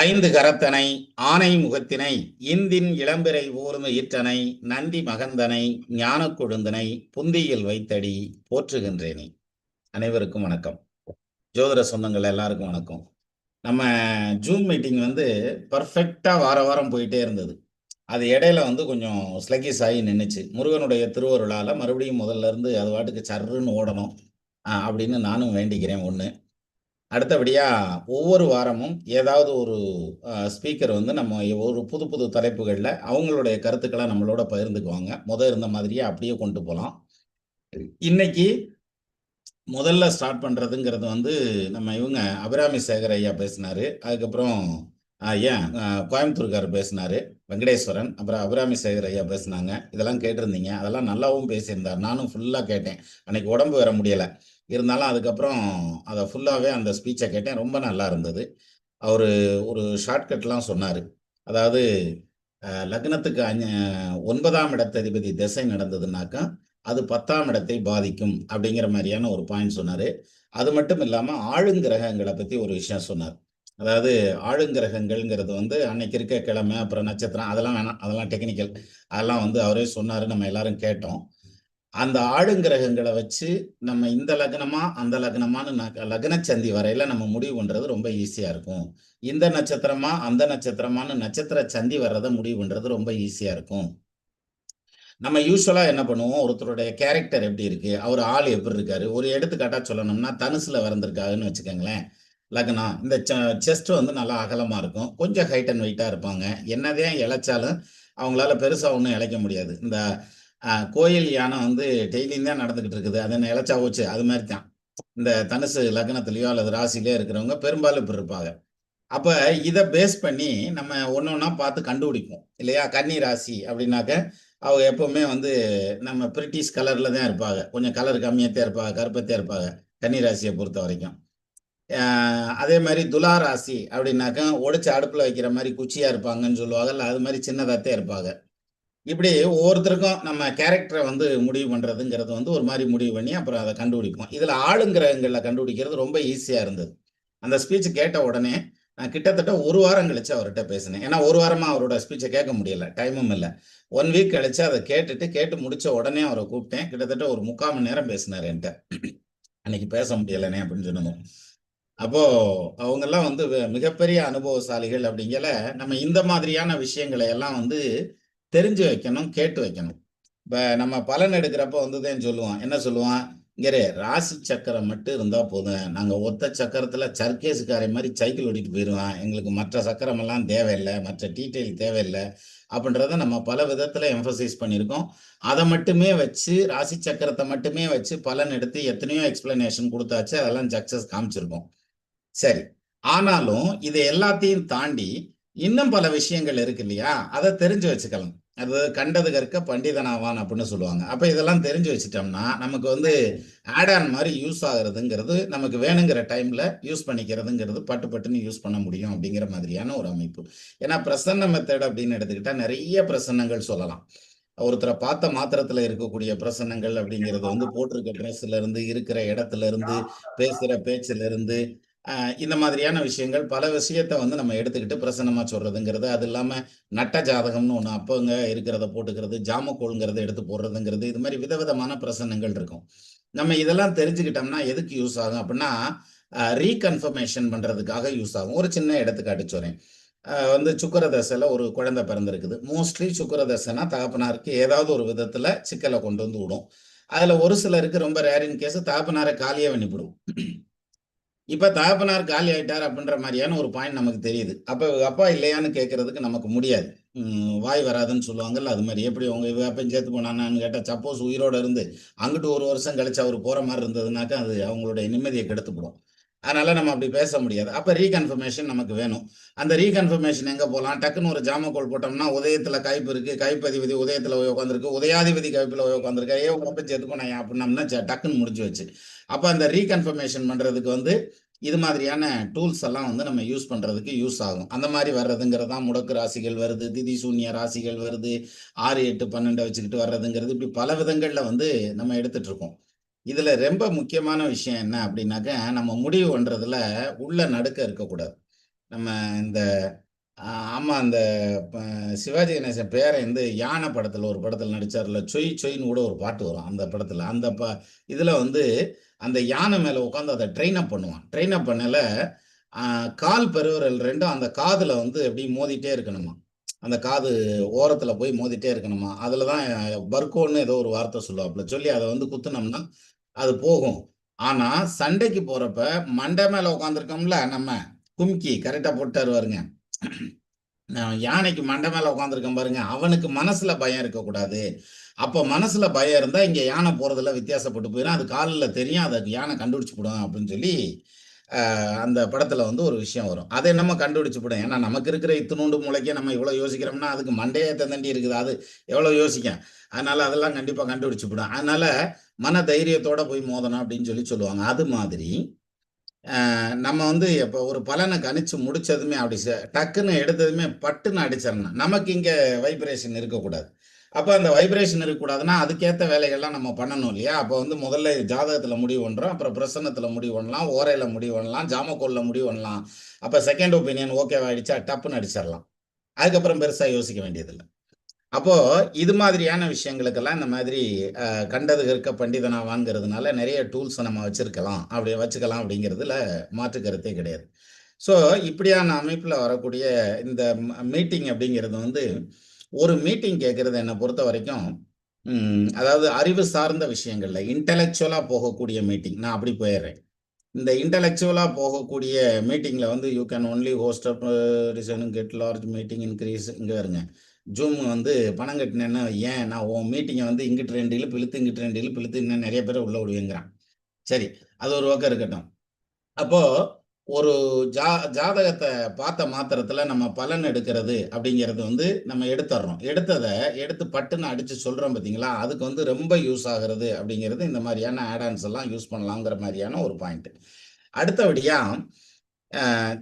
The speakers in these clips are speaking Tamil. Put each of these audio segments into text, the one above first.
ஐந்து கரத்தனை ஆனை முகத்தினை இந்தின் இளம்பிறை ஊர்ம ஈற்றனை நந்தி மகந்தனை ஞானக் கொழுந்தனை புந்தியில் வைத்தடி போற்றுகின்றேனே. அனைவருக்கும் வணக்கம். ஜோதிட சொந்தங்கள் எல்லாருக்கும் வணக்கம். நம்ம ஜூம் மீட்டிங் பர்ஃபெக்டா வார வாரம் போயிட்டே இருந்தது. அது இடையில கொஞ்சம் ஸ்லக்கிஸ் ஆகி நின்றுச்சு. முருகனுடைய திருவருளால மறுபடியும் முதல்ல இருந்து அது வாட்டுக்கு சர்ருன்னு ஓடணும் அப்படின்னு நானும் வேண்டிக்கிறேன். ஒன்று, அடுத்தபடியா ஒவ்வொரு வாரமும் ஏதாவது ஒரு ஸ்பீக்கர் நம்ம ஒரு புது புது தலைப்புகள்ல அவங்களுடைய கருத்துக்களை நம்மளோட பகிர்ந்துக்குவாங்க. இருந்த மாதிரியே அப்படியே கொண்டு போகலாம். இன்னைக்கு முதல்ல ஸ்டார்ட் பண்றதுங்கிறது நம்ம இவங்க அபிராமி சேகர் ஐயா பேசினாரு. அதுக்கப்புறம் கோயம்புத்தூர்கார் பேசினாரு, வெங்கடேஸ்வரன். அப்புறம் அபிராமி சேகர் ஐயா பேசினாங்க. இதெல்லாம் கேட்டிருந்தீங்க. அதெல்லாம் நல்லாவும் பேசியிருந்தார். நானும் ஃபுல்லா கேட்டேன். அன்னைக்கு உடம்பு வர முடியல. இருந்தாலும் அதுக்கப்புறம் அதை ஃபுல்லாகவே அந்த ஸ்பீச்சை கேட்டேன். ரொம்ப நல்லா இருந்தது. அவர் ஒரு ஷார்ட்கட்லாம் சொன்னார். அதாவது லக்னத்துக்கு 9ஆம் இடத்ததிபதி திசை நடந்ததுனாக்கா அது 10ஆம் இடத்தை பாதிக்கும் அப்படிங்கிற மாதிரியான ஒரு பாயிண்ட் சொன்னார். அது மட்டும் இல்லாமல் ஆளுங்கிரகங்களை பற்றி ஒரு விஷயம் சொன்னார். அதாவது ஆளுங்கிரகங்கள்ங்கிறது அன்னைக்கு இருக்க கிழமை, அப்புறம் நட்சத்திரம், அதெல்லாம் வேணாம், அதெல்லாம் டெக்னிக்கல். அதெல்லாம் அவரே சொன்னார், நம்ம எல்லாரும் கேட்டோம். அந்த ஆளுங்கிரகங்களை வச்சு நம்ம இந்த லக்னமா அந்த லக்னமானு லக்னச்சந்தி வரையில நம்ம முடிவு பண்றது ரொம்ப ஈஸியா இருக்கும். இந்த நட்சத்திரமா அந்த நட்சத்திரமானு நட்சத்திர சந்தி வர்றதை முடிவு பண்றது ரொம்ப ஈஸியா இருக்கும். நம்ம யூஸ்வலா என்ன பண்ணுவோம், ஒருத்தருடைய கேரக்டர் எப்படி இருக்கு, அவர் ஆள் எப்படி இருக்காரு, ஒரு எடுத்துக்காட்டா சொல்லணும்னா தனுசுல வந்திருக்காருன்னு வச்சுக்கோங்களேன். லக்னம் இந்த செஸ்ட் நல்லா அகலமா இருக்கும், கொஞ்சம் ஹைட் அண்ட் வெயிட்டா இருப்பாங்க. என்னதான் இழைச்சாலும் அவங்களால பெருசா ஒன்றும் இழைக்க முடியாது. இந்த கோயில் யானை டெய்லியும் தான் நடந்துகிட்டு இருக்குது, அது என்ன இழைச்சா போச்சு, அது மாதிரி தான் இந்த தனுசு லக்னத்திலேயோ அல்லது ராசிலேயோ இருக்கிறவங்க பெரும்பாலும் இப்படி இருப்பாங்க. அப்ப இதை பேஸ் பண்ணி நம்ம ஒன்னொன்னா பார்த்து கண்டுபிடிப்போம் இல்லையா. கன்னி ராசி அப்படின்னாக்க அவங்க எப்பவுமே நம்ம பிரிட்டிஷ் கலர்ல தான் இருப்பாங்க, கொஞ்சம் கலர் கம்மியாத்தான் இருப்பாங்க, கருப்பத்தே இருப்பாங்க கன்னி ராசியை பொறுத்த வரைக்கும். அதே மாதிரி துலா ராசி அப்படின்னாக்க ஒடிச்சு அடுப்புல வைக்கிற மாதிரி குச்சியா இருப்பாங்கன்னு சொல்லுவாங்கல்ல, அது மாதிரி சின்னதாத்தே இருப்பாங்க. இப்படி ஒவ்வொருத்தருக்கும் நம்ம கேரக்டரை முடிவு பண்றதுங்கிறது ஒரு மாதிரி முடிவு பண்ணி அப்புறம் அதை கண்டுபிடிப்போம். இதுல ஆளுங்கிரகங்கள்ல கண்டுபிடிக்கிறது ரொம்ப ஈஸியா இருந்தது. அந்த ஸ்பீச் கேட்ட உடனே நான் கிட்டத்தட்ட ஒரு வாரம் கழிச்சு அவர்கிட்ட பேசினேன். ஏன்னா ஒரு வாரமா அவரோட ஸ்பீச்சை கேட்க முடியல, டைமும் இல்லை. 1 வீக் கழிச்சு அதை கேட்டு முடிச்ச உடனே அவரை கூப்பிட்டேன். கிட்டத்தட்ட ஒரு 3/4 மணி நேரம் பேசினார் என்கிட்ட. அன்னைக்கு பேச முடியலனே அப்படின்னு சொன்னோம். அப்போ அவங்க எல்லாம் மிகப்பெரிய அனுபவசாலிகள். அப்படிங்கல நம்ம இந்த மாதிரியான விஷயங்களை எல்லாம் தெரிஞ்சு வைக்கணும், கேட்டு வைக்கணும். இப்ப நம்ம பலன் எடுக்கிறப்ப தான் சொல்லுவான், என்ன சொல்லுவான், இங்கே ராசி சக்கரம் மட்டும் இருந்தா போதும், நாங்க ஒத்த சக்கரத்துல சர்க்கேஸுக்காரை மாதிரி சைக்கிள் ஓட்டிட்டு போயிடுவான், எங்களுக்கு மற்ற சக்கரம் எல்லாம் தேவையில்லை, மற்ற டீட்டெயில் தேவையில்லை அப்படின்றத நம்ம பல விதத்துல எம்பசைஸ் பண்ணியிருக்கோம். அதை மட்டுமே வச்சு, ராசி சக்கரத்தை மட்டுமே வச்சு பலன் எடுத்து எத்தனையோ எக்ஸ்பிளனேஷன் கொடுத்தாச்சு, அதெல்லாம் சக்சஸ் காமிச்சிருக்கோம். சரி, ஆனாலும் இதை எல்லாத்தையும் தாண்டி இன்னும் பல விஷயங்கள் இருக்கு இல்லையா, அதை தெரிஞ்சு வச்சுக்கலாம். அது கண்டது கற்க பண்டிதனாவான் அப்படின்னு சொல்லுவாங்க. அப்ப இதெல்லாம் தெரிஞ்சு வச்சுட்டோம்னா நமக்கு ஆட் ஆன் மாதிரி யூஸ் ஆகுறதுங்கிறது, நமக்கு வேணுங்கிற டைம்ல யூஸ் பண்ணிக்கிறதுங்கிறது பட்டு பட்டுன்னு யூஸ் பண்ண முடியும் அப்படிங்கிற மாதிரியான ஒரு அமைப்பு. ஏன்னா பிரசன்ன மெத்தட் அப்படின்னு எடுத்துக்கிட்டா நிறைய பிரசன்னங்கள் சொல்லலாம். ஒருத்தரை பார்த்த மாத்திரத்துல இருக்கக்கூடிய பிரசன்னங்கள் அப்படிங்கிறது போட்டிருக்க ட்ரெஸ்ல இருந்து, இருக்கிற இடத்துல இருந்து, பேசுற பேச்சுல இருந்து, இந்த மாதிரியான விஷயங்கள் பல விஷயத்த நம்ம எடுத்துக்கிட்டு பிரசன்னமா சொல்றதுங்கிறது. அது இல்லாம நட்ட ஜாதகம்னு ஒண்ணு அப்பங்க இருக்கிறத போட்டுக்கிறது, ஜாமக்கோளுங்கிறத எடுத்து போடுறதுங்கிறது, இது மாதிரி விதவிதமான பிரசன்னங்கள் இருக்கும். நம்ம இதெல்லாம் தெரிஞ்சுக்கிட்டோம்னா எதுக்கு யூஸ் ஆகும் அப்படின்னா, ரீகன்ஃபர்மேஷன் பண்றதுக்காக யூஸ் ஆகும். ஒரு சின்ன எடுத்துக்காட்டு சொல்றேன். சுக்கிர தசையில ஒரு குழந்தை பிறந்திருக்குது. மோஸ்ட்லி சுக்கிர தசைனா தகப்பனாருக்கு ஏதாவது ஒரு விதத்துல சிக்கலை கொண்டு விடும். அதுல ஒரு சிலருக்கு ரொம்ப ரேரின் கேஸ் தகப்பனாரை காலியே பண்ணிவிடும். இப்ப தகப்பனார் காலி ஆயிட்டார் அப்படின்ற மாதிரியான ஒரு பாயிண்ட் நமக்கு தெரியுது. அப்ப அப்பா இல்லையான்னு கேட்கறதுக்கு நமக்கு முடியாது. வாய் வராதுன்னு சொல்லுவாங்கல்ல, அது மாதிரி. எப்படி உங்க அப்பன் சேர்த்து போனான்னு கேட்டா, சப்போஸ் உயிரோட இருந்து அங்கிட்டு ஒரு வருஷம் கழிச்சு அவர் போற மாதிரி இருந்ததுனாக்கா அது அவங்களுடைய நிம்மதியை கெடுத்துப்படும். அதனால நம்ம அப்படி பேச முடியாது. அப்ப ரீகன்ஃபர்மேஷன் நமக்கு வேணும். அந்த ரீகன்ஃபர்மேஷன் எங்க போகலாம், டக்குன்னு ஒரு ஜாமக்கோல் போட்டோம்னா உதயத்துல கைப்பு இருக்கு, கைப்பதிபதி உதயத்துல உட்காந்துருக்கு, உதயாதிபதி கைப்புல உட்காந்துருக்கா, உங்க அப்பன் சேர்த்து போனா அப்படின்னம்னா டக்குன்னு முடிஞ்சு வச்சு. அப்ப அந்த ரீகன்ஃபர்மேஷன் பண்றதுக்கு இது மாதிரியான டூல்ஸ் எல்லாம் நம்ம யூஸ் பண்றதுக்கு யூஸ் ஆகும். அந்த மாதிரி வர்றதுங்கிறது தான் முடக்கு ராசிகள் வருது, திதி சூன்ய ராசிகள் வருது, 6, 8, 12 வச்சுக்கிட்டு வர்றதுங்கிறது, இப்படி பல விதங்கள்ல நம்ம எடுத்துட்டு இருக்கோம். இதுல ரொம்ப முக்கியமான விஷயம் என்ன அப்படின்னாக்க, நம்ம முடிவு பண்றதுல உள்ள நடுக்க இருக்கக்கூடாது. நம்ம இந்த ஆமா அந்த சிவாஜி கணேசன் பேரன் வந்து யானை படத்துல ஒரு படத்துல நடிச்சார்ல, சொய் சொய்ன்னு கூட ஒரு பாட்டு வரும் அந்த படத்துல. அந்த இதுல வந்து அந்த யானை மேல உட்காந்து அதை ட்ரெயின் அப் பண்ணுவான். ட்ரெயின் அப் பண்ணல கால் பெருவிரல் ரெண்டும் அந்த காதுல வந்து எப்படி மோதிட்டே இருக்கணுமா. அந்த காது ஓரத்துல போய் மோதிட்டே இருக்கணுமா. அதுலதான் பர்கோன்னு ஏதோ ஒரு வார்த்தை சொல்லுவாப்புல. சொல்லி அதை வந்து குத்துனோம்னா அது போகும். ஆனா சண்டைக்கு போறப்ப மண்டை மேல உட்காந்துருக்கோம்ல நம்ம, கும்கி கரெக்டா போட்டாரு பாருங்க. யானைக்கு மண்டை மேல உட்காந்துருக்கேன் பாருங்க, அவனுக்கு மனசுல பயம் இருக்கக்கூடாது. அப்ப மனசுல பயம் இருந்தா இங்க யானை போறதுல வித்தியாசப்பட்டு போயிடும். அது காலில் தெரியும், அதை யானை கண்டுபிடிச்சு போடும் அப்படின்னு சொல்லி அந்த படத்துல வந்து ஒரு விஷயம் வரும். அதை நம்ம கண்டுபிடிச்சு போடும். ஏன்னா நமக்கு இருக்கிற இத்தினூண்டு மூளைக்கே நம்ம இவ்வளவு யோசிக்கிறோம்னா அதுக்கு மண்டையே தண்டி இருக்குது. அது எவ்வளவு யோசிக்கும். அதனால அதெல்லாம் கண்டிப்பா கண்டுபிடிச்சு போடும். அதனால மன தைரியத்தோட போய் மோதணும் அப்படின்னு சொல்லி சொல்லுவாங்க. அது மாதிரி நம்ம வந்து இப்போ ஒரு பலனை கணிச்சு முடிச்சதுமே அப்படி டக்குன்னு எடுத்ததுமே பட்டுன்னு அடிச்சிடணும். நமக்கு இங்க வைப்ரேஷன் இருக்கக்கூடாது. அப்ப அந்த வைப்ரேஷன் இருக்கக்கூடாதுன்னா அதுக்கேத்த வேலைகள்லாம் நம்ம பண்ணணும் இல்லையா? அப்போ வந்து முதல்ல ஜாதகத்துல முடிவு பண்றோம். அப்புறம் பிரசன்னத்துல முடிவு பண்ணலாம். ஓரையில முடிவு பண்ணலாம். ஜாமக்கோல்ல முடிவு பண்ணலாம். அப்ப செகண்ட் ஒப்பீனியன் ஓகேவா ஆயிடுச்சா டப்புன்னு அடிச்சிடலாம். அதுக்கப்புறம் பெருசா யோசிக்க வேண்டியதில்லை. அப்போ இது மாதிரியான விஷயங்களுக்கெல்லாம் இந்த மாதிரி கண்டது கற்க பண்டிதனாவான்ங்கிறதுனால நிறைய டூல்ஸ் நம்ம வச்சுக்கலாம் அப்படிங்கிறதுல மாற்று கருத்தே கிடையாது. ஸோ இப்படியான அமைப்புல வரக்கூடிய இந்த மீட்டிங் அப்படிங்கிறது வந்து ஒரு மீட்டிங் கேட்கறது என்னை பொறுத்த வரைக்கும் அதாவது அறிவு சார்ந்த விஷயங்கள்ல இன்டெலெக்சுவலா போகக்கூடிய மீட்டிங் நான் அப்படி போயிடுறேன். இந்த இன்டெலெக்சுவலா போகக்கூடிய மீட்டிங்ல வந்து you can only host up reason get large meeting increase இங்க வருங்க. ஜூம் வந்து பணம் கட்டினேன்னா ஏன் நான் உன் மீட்டிங்கை வந்து இங்கிட்டு 2 இழுப்பு இழுத்து இங்கிட்டு 2 இழுப்பு இழுத்து இன்னும் நிறைய பேரை உள்ள விடுவேங்கிறான். சரி, அது ஒரு பக்கம் இருக்கட்டும். அப்போ ஒரு ஜாதகத்தை பார்த்த மாத்திரத்துல நம்ம பலன் எடுக்கிறது அப்படிங்கிறது வந்து நம்ம எடுத்துடுறோம். எடுத்து பட்டுன்னு அடிச்சு சொல்றோம் பார்த்தீங்களா, அதுக்கு வந்து ரொம்ப யூஸ் ஆகுறது அப்படிங்கிறது இந்த மாதிரியான ஆடான்ஸ் எல்லாம் யூஸ் பண்ணலாங்கிற மாதிரியான ஒரு பாயிண்ட். அடுத்தபடியா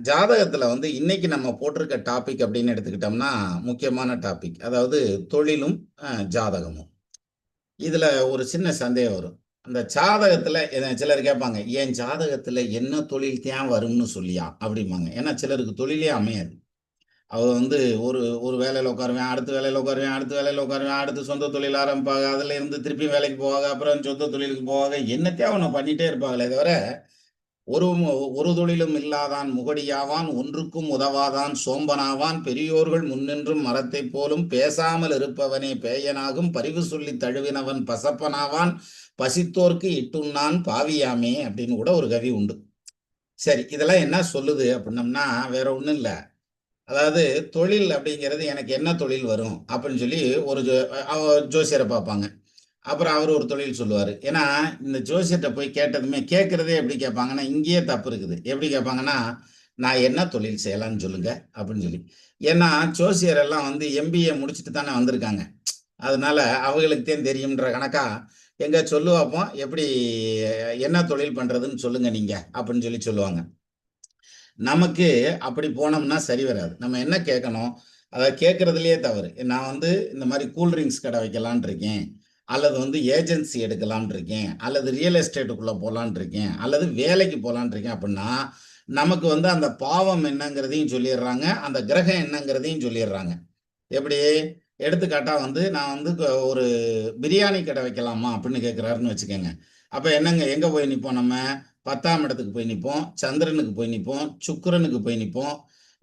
ஜாதகத்துல வந்து இன்னைக்கு நம்ம போட்டிருக்க டாபிக் அப்படின்னு எடுத்துக்கிட்டோம்னா முக்கியமான டாபிக். அதாவது தொழிலும் ஜாதகமும். இதுல ஒரு சின்ன சந்தேகம் வரும். அந்த ஜாதகத்துல சிலர் கேட்பாங்க, என் ஜாதகத்துல என்ன தொழில் தான் வரும்னு சொல்லியா அப்படிம்பாங்க. ஏன்னா சிலருக்கு தொழிலே அமையாது. அவர் வந்து ஒரு ஒரு வேலையில உட்காருவேன், அடுத்த வேலையில உட்காருவேன், அடுத்த வேலையில உட்காருவேன், அடுத்து சொந்த தொழில் ஆரம்பிப்பாங்க, அதுல இருந்து திருப்பி வேலைக்கு போவாங்க, அப்புறம் சொந்த தொழிலுக்கு போவாங்க, என்னத்தையும் அவனை பண்ணிட்டே இருப்பாங்களே தவிர ஒரு ஒரு தொழிலும் இல்லாதான் முகடியாவான், ஒன்றுக்கும் உதவாதான் சோம்பனாவான், பெரியோர்கள் முன்னின்றும் மரத்தைப் போலும் பேசாமல் இருப்பவனே பேயனாகும், பரிவு சொல்லி தழுவினவன் பசப்பனாவான், பசித்தோர்க்கு இட்டுண்ணான் பாவியாமே அப்படின்னு கூட ஒரு கவி உண்டு. சரி, இதெல்லாம் என்ன சொல்லுது அப்படின்னம்னா வேற ஒண்ணும் இல்ல. அதாவது தொழில் அப்படிங்கிறது எனக்கு என்ன தொழில் வரும் அப்படின்னு சொல்லி ஒரு ஜோசியரை பார்ப்பாங்க. அப்புறம் அவர் ஒரு தொழில் சொல்லுவாரு. ஏன்னா, இந்த ஜோசியர்ட்ட போய் கேட்டதுமே கேட்கிறதே எப்படி கேட்பாங்கன்னா, இங்கேயே தப்பு இருக்குது. எப்படி கேட்பாங்கன்னா, "நான் என்ன தொழில் செய்யலாம்னு சொல்லுங்க" அப்படின்னு சொல்லி. ஏன்னா, ஜோசியர் எல்லாம் வந்து எம்பிஏ முடிச்சுட்டு தானே வந்திருக்காங்க. அதனால அவங்களுக்கு தான் தெரியும்ன்ற கணக்கா, "எங்க சொல்லு பாப்போம், எப்படி என்ன தொழில் பண்றதுன்னு சொல்லுங்க நீங்க" அப்படின்னு சொல்லி சொல்லுவாங்க. நமக்கு அப்படி போனோம்னா சரி வராது. நம்ம என்ன கேட்கணும்? அத கேட்கறதிலேயே தவறு. நான் வந்து இந்த மாரி கூல் ட்ரிங்க்ஸ் கடை வைக்கலாம்னு இருக்கேன். அல்லது வந்து ஏஜென்சி எடுக்கலாம்னு இருக்கேன். அல்லது ரியல் எஸ்டேட்டுக்குள்ள போலாம்னு இருக்கேன். அல்லது வேலைக்கு போலாம்னு இருக்கேன் அப்படின்னா, நமக்கு வந்து அந்த பாவம் என்னங்கிறதையும் சொல்லிர்றாங்க. அந்த கிரகம் என்னங்கிறதையும் சொல்லிர்றாங்க. எப்படி? எடுத்துக்காட்டா வந்து நான் வந்து ஒரு பிரியாணி கடை வைக்கலாமா? அப்படின்னு கேட்கிறாருன்னு வச்சுக்கங்க. அப்ப என்னங்க எங்க போய் நிப்போம் நம்ம? 10ஆம் இடத்துக்கு போய் நிப்போம். சந்திரனுக்கு போய் நிப்போம். சுக்கிரனுக்கு போய் நிப்போம்.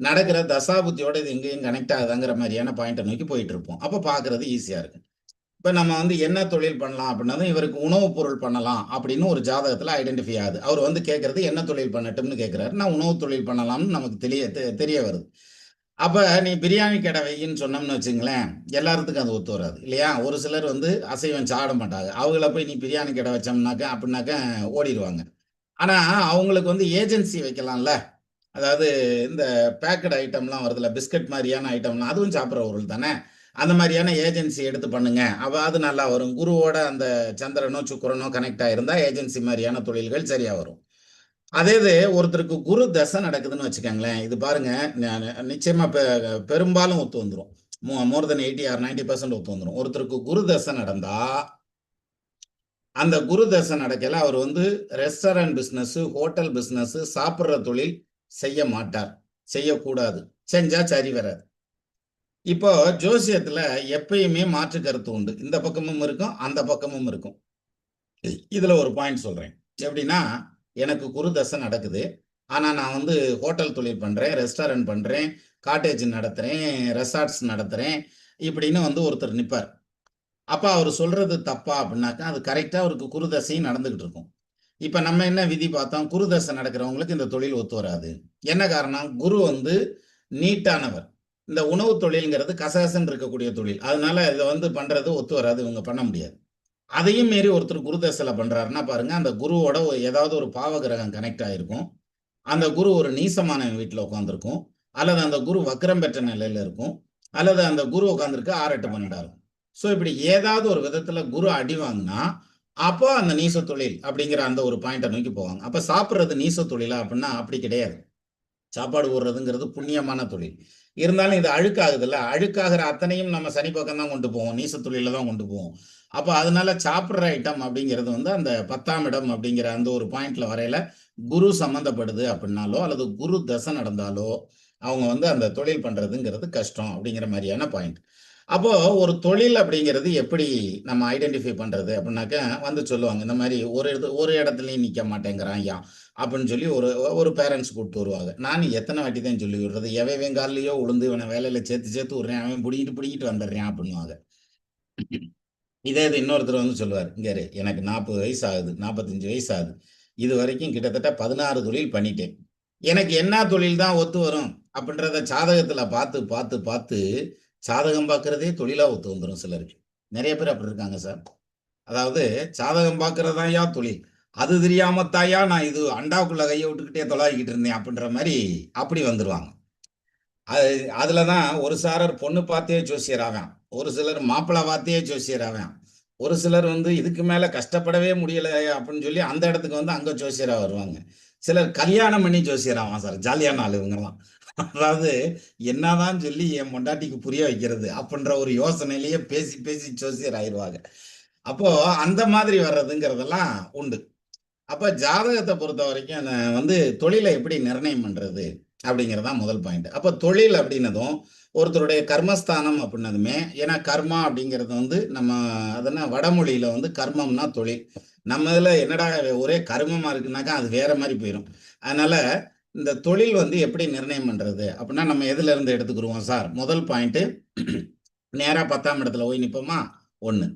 நடக்கிற தசாபுத்தியோட இது எங்கேயும் கனெக்ட் ஆகுதாங்கிற மாரியான பாயிண்ட்ட நோக்கி போயிட்டு இருப்போம். அப்ப பார்க்கறது ஈஸியா இருக்கு. இப்ப நம்ம வந்து என்ன தொழில் பண்ணலாம் அப்படின்னதும், இவருக்கு உணவுப் பொருள் பண்ணலாம் அப்படின்னு ஒரு ஜாதகத்துல ஐடென்டிஃபை ஆகுது. அவர் வந்து கேட்கறது என்ன தொழில் பண்ணட்டும்னு கேட்கிறாரு. நான் உணவுத் தொழில் பண்ணலாம்னு நமக்கு தெரிய வருது. அப்ப நீ பிரியாணி கடை வையின்னு சொன்னோம்னு வச்சுங்களேன், எல்லாத்துக்கும் அது ஒத்து வராது இல்லையா? ஒரு சிலர் வந்து அசைவம் சாப்பிட மாட்டாங்க. அவங்கள போய் நீ பிரியாணி கடை வச்சோம்னாக்க அப்படின்னாக்க ஓடிருவாங்க. ஆனா அவங்களுக்கு வந்து ஏஜென்சி வைக்கலாம்ல. அதாவது இந்த பேக்டு ஐட்டம்லாம் வருதுல்ல, பிஸ்கட் மாரியான ஐட்டம்லாம் அதுவும் சாப்பிடுற பொருள் தானே. அந்த மாரியான ஏஜென்சி எடுத்து பண்ணுங்க. அப்ப அது நல்லா வரும். குருவோட அந்த சந்திரனோ, சுக்கிரனோ கனெக்ட் ஆயிருந்தா ஏஜென்சி மாரியான தொழில்கள் சரியா வரும். அதே இது ஒருத்தருக்கு குரு தசை நடக்குதுன்னு வச்சுக்கோங்களேன். இது பாருங்க நிச்சயமா பெரும்பாலும் ஒத்து வந்துரும். மோர் தென் 80 ஆர் 90% ஒத்து வந்துரும். ஒருத்தருக்கு குரு தசை நடந்தா, அந்த குரு தசை நடக்கையில அவர் வந்து ரெஸ்டாரண்ட் பிசினஸ், ஹோட்டல் பிசினஸ், சாப்பிடுற தொழில் செய்ய மாட்டார். செய்யக்கூடாது. செஞ்சா சரி வராது. இப்போ ஜோசியத்துல எப்பயுமே மாற்று கருத்து உண்டு. இந்த பக்கமும் இருக்கும், அந்த பக்கமும் இருக்கும். இதுல ஒரு பாயிண்ட் சொல்றேன். எப்படின்னா, எனக்கு குரு தசை நடக்குது. ஆனா நான் வந்து ஹோட்டல் தொழில் பண்றேன், ரெஸ்டாரண்ட் பண்றேன், காட்டேஜ் நடத்துறேன், ரெசார்ட்ஸ் நடத்துறேன். இப்படின்னு வந்து ஒருத்தர் நிப்பார். அப்ப அவரு சொல்றது தப்பா அப்படின்னாக்கா, அது கரெக்ட்டா அவருக்கு குரு தசையும் நடந்துகிட்டு இருக்கும். இப்ப நம்ம என்ன விதி பார்த்தோம், குரு தசை நடக்கிறவங்களுக்கு இந்த தொழில் ஒத்து வராது. என்ன காரணம்? குரு வந்து நீட்டானவர். இந்த உணவு தொழில்ங்கிறது கசகசன்னு இருக்கக்கூடிய தொழில். அதனால இத வந்து பண்றது ஒத்து வராது. இவங்க பண்ண முடியாது. அதையும் மீறி ஒருத்தர் குரு தசையில பண்றாருன்னா பாருங்க, அந்த குருவோட ஏதாவது ஒரு பாவ கிரகம் கனெக்ட் ஆயிருக்கும். அந்த குரு ஒரு நீசமான வீட்ல உட்கார்ந்திருக்கும். அல்லது அந்த குரு வக்ரம் பெற்ற நிலையில இருக்கும். அல்லது அந்த குரு உட்கார்ந்திருக்கு 6, 8, 12 இருக்கும். ஸோ இப்படி ஏதாவது ஒரு விதத்துல குரு அடி வாங்குனா, அப்போ அந்த நீச தொழில் அப்படிங்கிற அந்த ஒரு பாயிண்ட்ட நோக்கி போவாங்க. அப்ப சாப்பிடுறது நீச தொழிலா அப்படின்னா அப்படி கிடையாது. சாப்பாடு போடுறதுங்கிறது புண்ணியமான தொழில். இருந்தாலும் இது அழுக்காகுதுல்ல. அழுக்காகிற அத்தனையும் நம்ம சனி பக்கம் தான் கொண்டு போவோம். நீச தொழில்ல தான் கொண்டு போவோம். அப்ப அதனால சாப்பிடுற ஐட்டம் அப்படிங்கிறது வந்து அந்த 10ஆம் இடம் அப்படிங்கிற அந்த ஒரு பாயிண்ட்ல வரையில குரு சம்மந்தப்படுது அப்படின்னாலோ, அல்லது குரு தசை நடந்தாலோ, அவங்க வந்து அந்த தொழில் பண்றதுங்கிறது கஷ்டம் அப்படிங்கிற மாரியான பாயிண்ட். அப்போ ஒரு தொழில் அப்படிங்கிறது எப்படி நம்ம ஐடென்டிஃபை பண்றது அப்படின்னாக்க, வந்து சொல்லுவாங்க. இந்த மாரி ஒரு இடத்துலயும் நிக்க மாட்டேங்கிறான்யா. அப்படின்னு சொல்லி ஒரு ஒரு பேரண்ட்ஸ் கூட்டு வருவாங்க. நானும் எத்தன வாட்டி தான் சொல்லி விடுறது. எவன் இவன் கால்லயோ விழுந்து இவன வேலையில சேர்த்து சேர்த்து விடுறேன். அவன் புடிங்கிட்டு புடிங்கிட்டு வந்துடுறான் அப்படின்னுவாங்க. இதே இது இன்னொருத்தர் வந்து சொல்லுவாரு. இங்க இரு எனக்கு 40 வயசு ஆகுது. 45 வயசு ஆகுது. இதுவரைக்கும் கிட்டத்தட்ட 16 தொழில் பண்ணிட்டேன். எனக்கு என்ன தொழில் தான் ஒத்து வரும் அப்படின்றத ஜாதகத்துல பார்த்து பார்த்து பார்த்து ஜாதகம் பார்க்கிறதே தொழிலா ஒத்து வந்துரும் சிலருக்கு. நெறைய பேர் அப்படி இருக்காங்க சார். அதாவது ஜாதகம் பார்க்கிறதாய்யா தொழில். அது தெரியாமத்தாய்யா நான் இது அண்டாக்குள்ள கைய விட்டுக்கிட்டே தொலாவிக்கிட்டு இருந்தேன் அப்படின்ற மாரி அப்படி வந்துருவாங்க. அது அதுல தான் ஒரு சாரர் பொண்ணு பார்த்தே ஜோசியர் ஆவான். ஒரு சிலர் மாப்பிள்ளை பார்த்தே ஜோசியர் ஆவான். ஒரு சிலர் வந்து இதுக்கு மேல கஷ்டப்படவே முடியலையா அப்படின்னு சொல்லி அந்த இடத்துக்கு வந்து அங்க ஜோசியரா வருவாங்க. சிலர் கல்யாணம் பண்ணி ஜோசியர் ஆவான் சார். ஜாலியான ஆளு இவங்கலாம். அதாவது என்னதான் சொல்லி என் பொண்டாட்டிக்கு புரிய வைக்கிறது அப்படின்ற ஒரு யோசனையிலேயே பேசி பேசி ஜோசியர் ஆயிருவாங்க. அப்போ அந்த மாதிரி வர்றதுங்கிறதெல்லாம் உண்டு. அப்ப ஜாதகத்த பொறுத்தவரைக்கும் வந்து தொழில எப்படி நிர்ணயம் பண்றது? அப்படிங்கிறது தான் முதல் பாயிண்ட். அப்ப தொழில் அப்படின்னதும், ஒருத்தருடைய கர்மஸ்தானம் அப்படின்னதுமே ஏன்னா கர்மா அப்படிங்கிறது வந்து நம்ம அதென்ன வடமொழியில வந்து கர்மம்னா தொழில். நம்ம இதுல என்னடா ஒரே கருமமா இருக்குன்னாக்கா, அது வேற மாரி போயிரும். அதனால இந்த தொழில் வந்து எப்படி நிர்ணயம் பண்றது? அப்படின்னா நம்ம எதுல இருந்து எடுத்துக்குருவோம் சார்? முதல் பாயிண்ட் நேரா 10ஆம் இடத்துல போய் நிப்போமா? 1.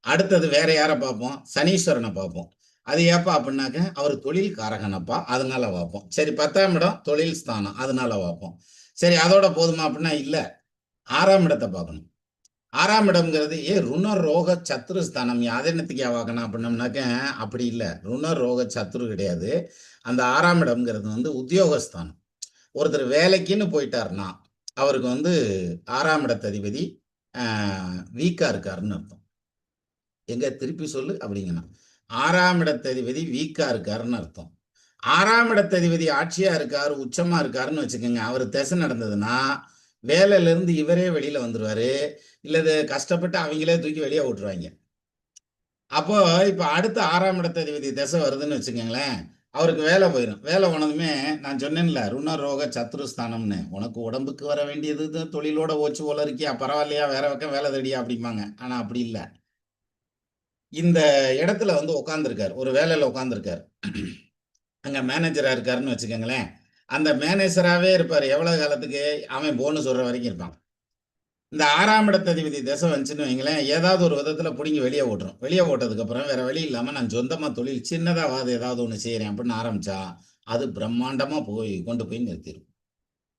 அடுத்தது வேற யார பார்ப்போம்? சனீஸ்வரன பார்ப்போம். அது ஏப்பா அப்டின்னாக்க, அவரு தொழில் காரகனப்பா, அதனால பார்ப்போம். சரி 10ஆம் இடம் தொழில் ஸ்தானம், அதனால பார்ப்போம். சரி அதோட போதுமா அப்டின்னா, இல்ல 6ஆம் இடத்த பார்க்கணும். 6ஆம் இடம்ங்கிறது ருண ரோக சத்ரு ஸ்தானம். அது என்னத்துக்குய்யா பார்க்கணும் அப்டின்னோம்னாக்க, அப்படி இல்ல. ருண ரோக சத்ரு கிடையாது. அந்த 6ஆம் இடம்ங்கிறது வந்து உத்தியோகஸ்தானம். ஒருத்தர் வேலைக்குன்னு போயிட்டாருன்னா, அவருக்கு வந்து 6ஆம் இடத்ததிபதி அ வீக்கா இருக்காருன்னு அர்த்தம். எங்க திருப்பி சொல்லு அப்படிங்கனா. 6ஆம் இடத்ததிபதி வீக்கா இருக்காருன்னு அர்த்தம். 6ஆம் இடத்ததிபதி ஆட்சியா இருக்காரு, உச்சமா இருக்காருன்னு வச்சுக்கங்க. அவரு திசை நடந்ததுன்னா, வேலையிலிருந்து இவரே வெளியில வந்துருவாரு. இல்ல கஷ்டப்பட்டு அவங்களே தூக்கி வெளிய விட்டுருவாய்ங்க. அப்போ இப்ப அடுத்த 6ஆம் இடத்ததிபதி திசை வருதுன்னு வச்சுக்கங்களேன், அவருக்கு வேலை போயிரும். வேலை போனதுமே நான் சொன்னேன்ல, ருண ரோக சத்ருஸ்தானம்னு. உனக்கு உடம்புக்கு வர வேண்டியது தொழிலோட போச்சு போல இருக்கியா, பரவாயில்லையா, வேற பக்கம் வேலை தேடியா அப்படிம்பாங்க. ஆனா அப்படி இல்ல. இந்த இடத்துல வந்து உட்கார்ந்திருக்காரு. ஒரு வேலையில உட்கார்ந்திருக்காரு. அங்க மேனேஜரா இருக்காருன்னு வச்சுக்கங்களேன். அந்த மேனேஜராவே இருப்பாரு. எவ்வளவு காலத்துக்கு? அவன் போன்னு சொல்ற வரைக்கும் இருப்பான். இந்த 6ஆம் இடத்ததிபதி திசை வந்துச்சுன்னு வைங்களேன், ஏதாவது ஒரு விதத்துல புடுங்கி வெளிய போட்டுரும். வெளிய போட்டதுக்கப்புறம் வேற வழி இல்லாம நான் சொந்தமா தொழில் சின்னதாவது ஏதாவது ஒண்ணு செய்றேன் அப்படின்னு ஆரம்பிச்சா, அது பிரம்மாண்டமா கொண்டு போய் நிறுத்திரும்.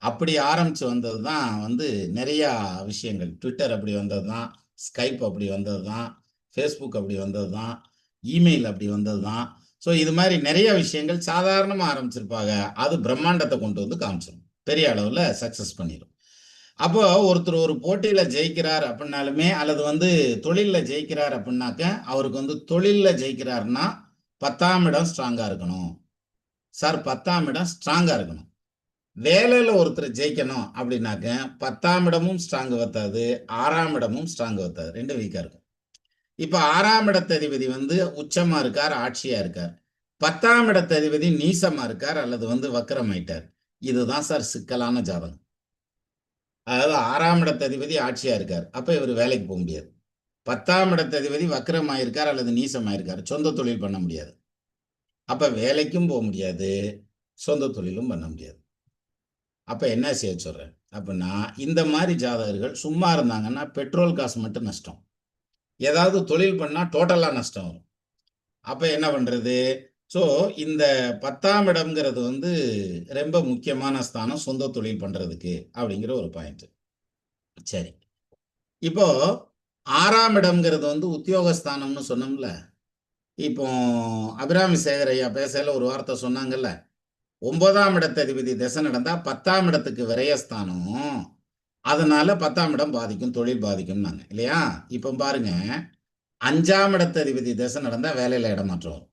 அப்படி ஆரம்பிச்சு வந்தது தான் வந்து நெறையா விஷயங்கள். Twitter அப்படி வந்தது தான். Skype அப்படி வந்தது தான். Facebook அப்படி வந்தது தான். இமெயில் அப்படி வந்தது தான். ஸோ இது மாரி நெறைய விஷயங்கள் சாதாரணமா ஆரம்பிச்சிருப்பாங்க. அது பிரம்மாண்டத்த கொண்டு வந்து காமிச்சிரும். பெரிய அளவுல சக்சஸ் பண்ணிரும். அப்போ ஒருத்தர் ஒரு போட்டியில ஜெயிக்கிறார் அப்படின்னாலுமே, அல்லது வந்து தொழில்ல ஜெயிக்கிறார் அப்படின்னாக்க, அவருக்கு வந்து தொழில்ல ஜெயிக்கிறார்ன்னா 10ஆம் இடம் ஸ்ட்ராங்கா இருக்கணும். சார் 10ஆம் இடம் ஸ்ட்ராங்கா இருக்கணும். வேலையில ஒருத்தர் ஜெயிக்கணும் அப்படின்னாக்க, 10ஆம் இடமும் ஸ்ட்ராங் பத்தாது. 6ஆம் இடமும் ஸ்ட்ராங் பத்தாது. 2 வீக்கா இருக்கும். இப்ப 6ஆம் இடத்ததிபதி வந்து உச்சமா இருக்கார், ஆட்சியா இருக்கார். 10ஆம் இடத்ததிபதி நீசமா இருக்கார் அல்லது வந்து வக்ரம் ஆயிட்டார். இதுதான் சார் சிக்கலான ஜாதகம். அதாவது 6ஆம் இடத்ததிபதி ஆட்சியா இருக்கார். அப்ப இவர் வேலைக்கு போக முடியாது. 10ஆம் இடத்ததிபதி வக்ரமாயிருக்கார் அல்லது நீசமாயிருக்கார். சொந்த தொழில் பண்ண முடியாது. அப்ப வேலைக்கும் போக முடியாது, சொந்த தொழிலும் பண்ண முடியாது. அப்ப என்ன செய்ய சொல்றேன் அப்படின்னா, இந்த மாதிரி ஜாதகர்கள் சும்மா இருந்தாங்கன்னா பெட்ரோல் காசு மட்டும் நஷ்டம். ஏதாவது தொழில் பண்ணா டோட்டலா நஷ்டம் வரும். அப்ப என்ன பண்றது? ஸோ இந்த 10ஆம் இடம்ங்கிறது வந்து ரொம்ப முக்கியமான ஸ்தானம் சொந்த தொழில் பண்றதுக்கு அப்படிங்கிற ஒரு பாயிண்ட். சரி. இப்போ 6ஆம் இடம்ங்கிறது வந்து உத்தியோகஸ்தானம்னு சொன்னோம்ல. இப்போ அபிராமி சேகர் ஐயா பேசையில ஒரு வார்த்தை சொன்னாங்கல்ல. 9ஆம் இடத்ததிபதி திசை நடந்தா 10ஆம் இடத்துக்கு விரயஸ்தானம். அதனால 10ஆம் இடம் பாதிக்கும், தொழில் பாதிக்கும்னாங்க இல்லையா? இப்போ பாருங்க, 5ஆம் இடத்ததிபதி திசை நடந்தா வேலையில இடமாற்றம் வரும்.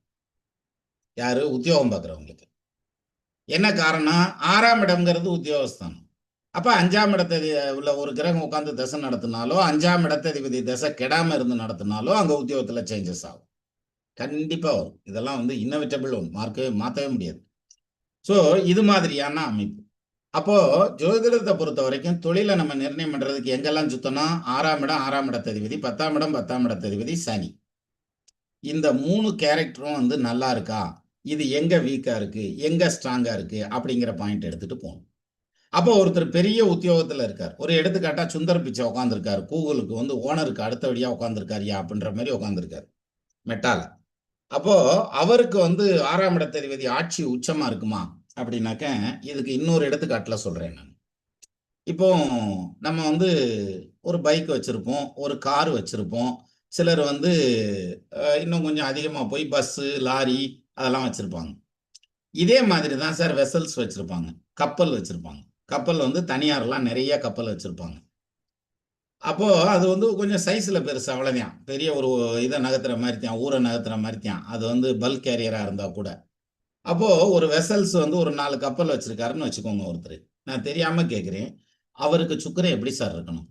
யாரு? உத்தியோகம் பார்க்குறவங்களுக்கு. என்ன காரணம்? 6ஆம் இடம்ங்கிறது உத்தியோகஸ்தானம். அப்ப 5ஆம் இடத்ததி உள்ள ஒரு கிரகம் உட்கார்ந்து திசை நடத்தினாலோ, 5ஆம் இடத்ததிபதி திசை கெடாம இருந்து நடத்தினாலோ, அங்க உத்தியோகத்துல சேஞ்சஸ் ஆகும். கண்டிப்பா வரும். இதெல்லாம் வந்து இன்னோவேட்டபிள் ஒன். மாத்தவே முடியாது. ஸோ இது மாதிரியான அமைப்பு. அப்போ ஜோதிடத்தை பொறுத்த வரைக்கும் தொழிலை நம்ம நிர்ணயம் பண்றதுக்கு எங்கெல்லாம் சுத்தணும்? 6ஆம் இடம் 6ஆம் இடத்ததிபதி, 10ஆம் இடம் 10ஆம் இடத்ததிபதி, சனி. இந்த 3 கேரக்டரும் வந்து நல்லா இருக்கா? இது எங்க வீக்கா இருக்கு? எங்க ஸ்ட்ராங்கா இருக்கு? அப்படிங்கிற பாயிண்ட் எடுத்துட்டு போகணும். அப்போ ஒருத்தர் பெரிய உத்தியோகத்துல இருக்கார். ஒரு எடுத்துக்காட்டா சுந்தர் பிச்சை உட்காந்துருக்காரு. கூகுளுக்கு வந்து ஓனருக்கு அடுத்தபடியா உட்காந்துருக்காருயா அப்படின்ற மாதிரி உட்காந்துருக்காரு மெட்டால. அப்போ அவருக்கு வந்து 6ஆம் இடத்ததிபதி ஆட்சி உச்சமா இருக்குமா அப்படின்னாக்க, இதுக்கு இன்னொரு எடுத்துக்காட்டுல சொல்றேன் நான். இப்போ நம்ம வந்து ஒரு பைக் வச்சிருப்போம், ஒரு கார் வச்சிருப்போம். சிலர் வந்து இன்னும் கொஞ்சம் அதிகமா போய் பஸ்ஸு, லாரி அதெல்லாம் வச்சிருப்பாங்க. இதே மாதிரி தான் சார் வெசல்ஸ் வச்சிருப்பாங்க. கப்பல் வச்சிருப்பாங்க. கப்பல் வந்து தனியார்லாம் நிறைய கப்பல் வச்சிருப்பாங்க. அப்போ அது வந்து கொஞ்சம் சைஸ்ல பெருசு அவ்வளோதான். பெரிய ஒரு இத நகர்த்துற மாரி தான், ஊர நகர்த்துற மாரி தான். அது வந்து பல்க் கேரியரா இருந்தா கூட. அப்போ ஒரு வெசல்ஸ் வந்து ஒரு 4 கப்பல் வச்சிருக்காருன்னு வச்சுக்கோங்க ஒருத்தரு. நான் தெரியாம கேட்கிறேன். அவருக்கு சுக்கிரன் எப்படி சார் இருக்கணும்?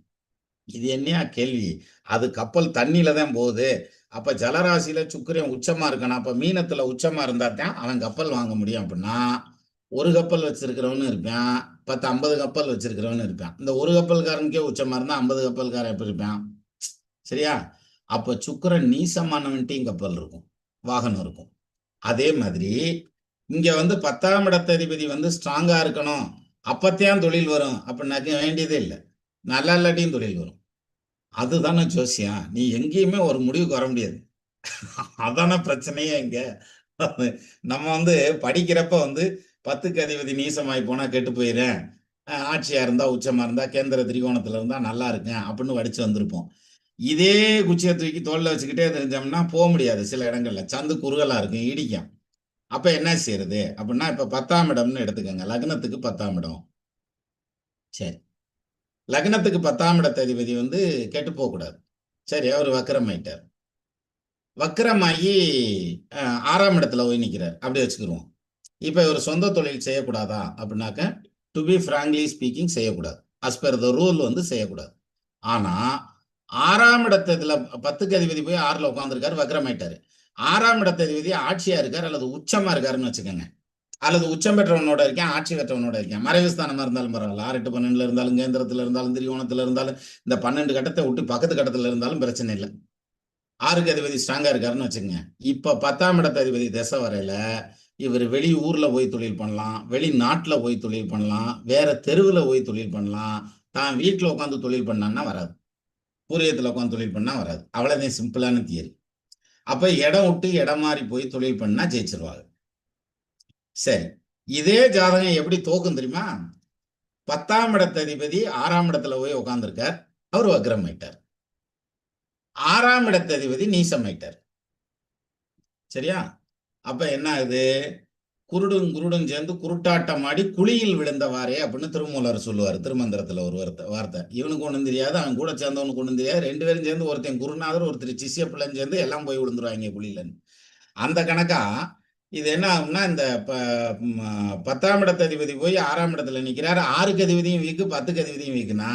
இது என்னையா கேள்வி? அது கப்பல் தண்ணீல தான் போகுது. அப்ப ஜலராசியில சுக்கிரன் உச்சமா இருக்கணும். அப்ப மீனத்துல உச்சமா இருந்தா தான் அவன் கப்பல் வாங்க முடியும் அப்படின்னா, ஒரு கப்பல் வச்சிருக்கிறவனும் இருப்பான். 10, 50 கப்பல் வச்சிருக்கிறவனும் இருப்பான். இந்த ஒரு கப்பல்காரனுக்கே உச்சமா இருந்தா 50 கப்பல்காரன் எப்படி இருப்பான்? சரியா? அப்ப சுக்கிரன் நீசமானவன்ட்டயும் கப்பல் இருக்கும். வாகனம் இருக்கும். அதே மாதிரி இங்க வந்து 10ஆம் இடத்ததிபதி வந்து ஸ்ட்ராங்கா இருக்கணும். அப்பத்தான் தொழில் வரும் அப்படின்னாக்க வேண்டியதே இல்ல. நல்லா இல்லாட்டியும் தொழில் வரும். அதுதானே ஜோசியம். நீ எங்கேயுமே ஒரு முடிவுக்கு வர முடியாது. அதானே பிரச்சனையே இங்க. நம்ம வந்து படிக்கிறப்ப வந்து 10க்கு அதிபதி நீசமாயி போனா கெட்டு போயிறேன். ஆட்சியா இருந்தா, உச்சமா இருந்தா, கேந்திர திரிகோணத்துல இருந்தா நல்லா இருக்கேன் அப்படின்னு படிச்சு வந்திருப்போம். இதே குச்சிய தூக்கி தோள்ல வச்சுக்கிட்டே தெரிஞ்சோம்னா போ முடியாது சில இடங்கள்ல. சந்து குறுகலா இருக்கும், இடிக்கும். அப்ப என்ன செய்யறது? அப்படின்னா இப்ப 10ஆம் இடம்னு எடுத்துக்கங்க. லக்னத்துக்கு 10ஆம் இடம். சரி. லக்னத்துக்கு 10ஆம் இடத்ததிபதி வந்து கெட்டு போகக்கூடாது. சரி, அவரு வக்ரமாயிட்டார். வக்ரமாகி 6ஆம் இடத்துல போய் நிக்கிறார். அப்படி வச்சுக்கிருவோம். இப்ப இவரு சொந்த தொழில் செய்யக்கூடாதா? அப்படின்னாக்க, டு பி ஃபிராங்க்லி ஸ்பீக்கிங் செய்யக்கூடாது. அஸ் பெர் த ரூல் வந்து செய்யக்கூடாது. ஆனா 6ஆம் இடத்துல 10க்கு அதிபதி போய் 6ல உட்கார்ந்திருக்காரு, வக்ரமாயிட்டாரு. 6ஆம் இடத்ததிபதி ஆட்சியா இருக்காரு அல்லது உச்சமா இருக்காருன்னு வச்சுக்கோங்க. அல்லது உச்சம் பெற்றவனோட இருக்கேன், ஆட்சி பெற்றவனோட இருக்கேன். மறைவு ஸ்தானமா இருந்தாலும் பரவாயில்ல. 6, 8, 12ல இருந்தாலும், கேந்திரத்துல இருந்தாலும், திரிகோணத்துல இருந்தாலும், இந்த 12 கட்டத்தை விட்டு பக்கத்து கட்டத்துல இருந்தாலும் பிரச்சனை இல்ல. 6க்கு அதிபதி ஸ்ட்ராங்கா இருக்காருன்னு வச்சுக்கங்க. இப்ப 10ஆம் இடத்து அதிபதி திசை வரையில, இவரு வெளி ஊர்ல போய் தொழில் பண்ணலாம், வெளிநாட்டுல போய் தொழில் பண்ணலாம், வேற தெருவுல போய் தொழில் பண்ணலாம். தான் வீட்ல உட்கார்ந்து தொழில் பண்ணான்னா வராது. பூர்வீகத்துல உட்கார்ந்து தொழில் பண்ணா வராது. அவ்வளவுதான் சிம்பிளான தியரி. அப்ப இடம் விட்டு இடம் மாறி போய் தொழில் பண்ணா ஜெயிச்சிருவாங்க. சரி. இதே ஜாதகம் எப்படி தோக்கும் தெரியுமா? 10ஆம் இடத்து அதிபதி 6ஆம் இடத்துல போய் உட்கார்ந்திருக்கார். அவர் வக்ரமாயிட்டார். 6ஆம் இடத்து அதிபதி நீசமாயிட்டார். சரியா? அப்ப என்ன ஆகுது? குருடும் குருடும் சேர்ந்து குருட்டாட்டம் ஆடி குழியில் விழுந்தவாறே அப்படின்னு திருமூலர் சொல்லுவார். திருமந்திரத்துல ஒரு வார்த்தை. இவனுக்கு ஒண்ணும் தெரியாது, அவன் கூட சேர்ந்தவனுக்கு ஒண்ணும் தெரியாது. 2 பேரும் சேர்ந்து ஒருத்தன் குருநாதர், ஒருத்தர் சிஷ்ய பிள்ளைன்னு சேர்ந்து எல்லாம் போய் விழுந்துருவாங்க குழியிலன்னு. அந்த கணக்கா இது என்ன ஆகும்னா, இந்த 10ஆம் இடத்து அதிபதி போய் 6ஆம் இடத்துல நிற்கிறார். 6க்கு அதிபதியும் வீக்கு, 10க்கு அதிபதியும் வீக்குனா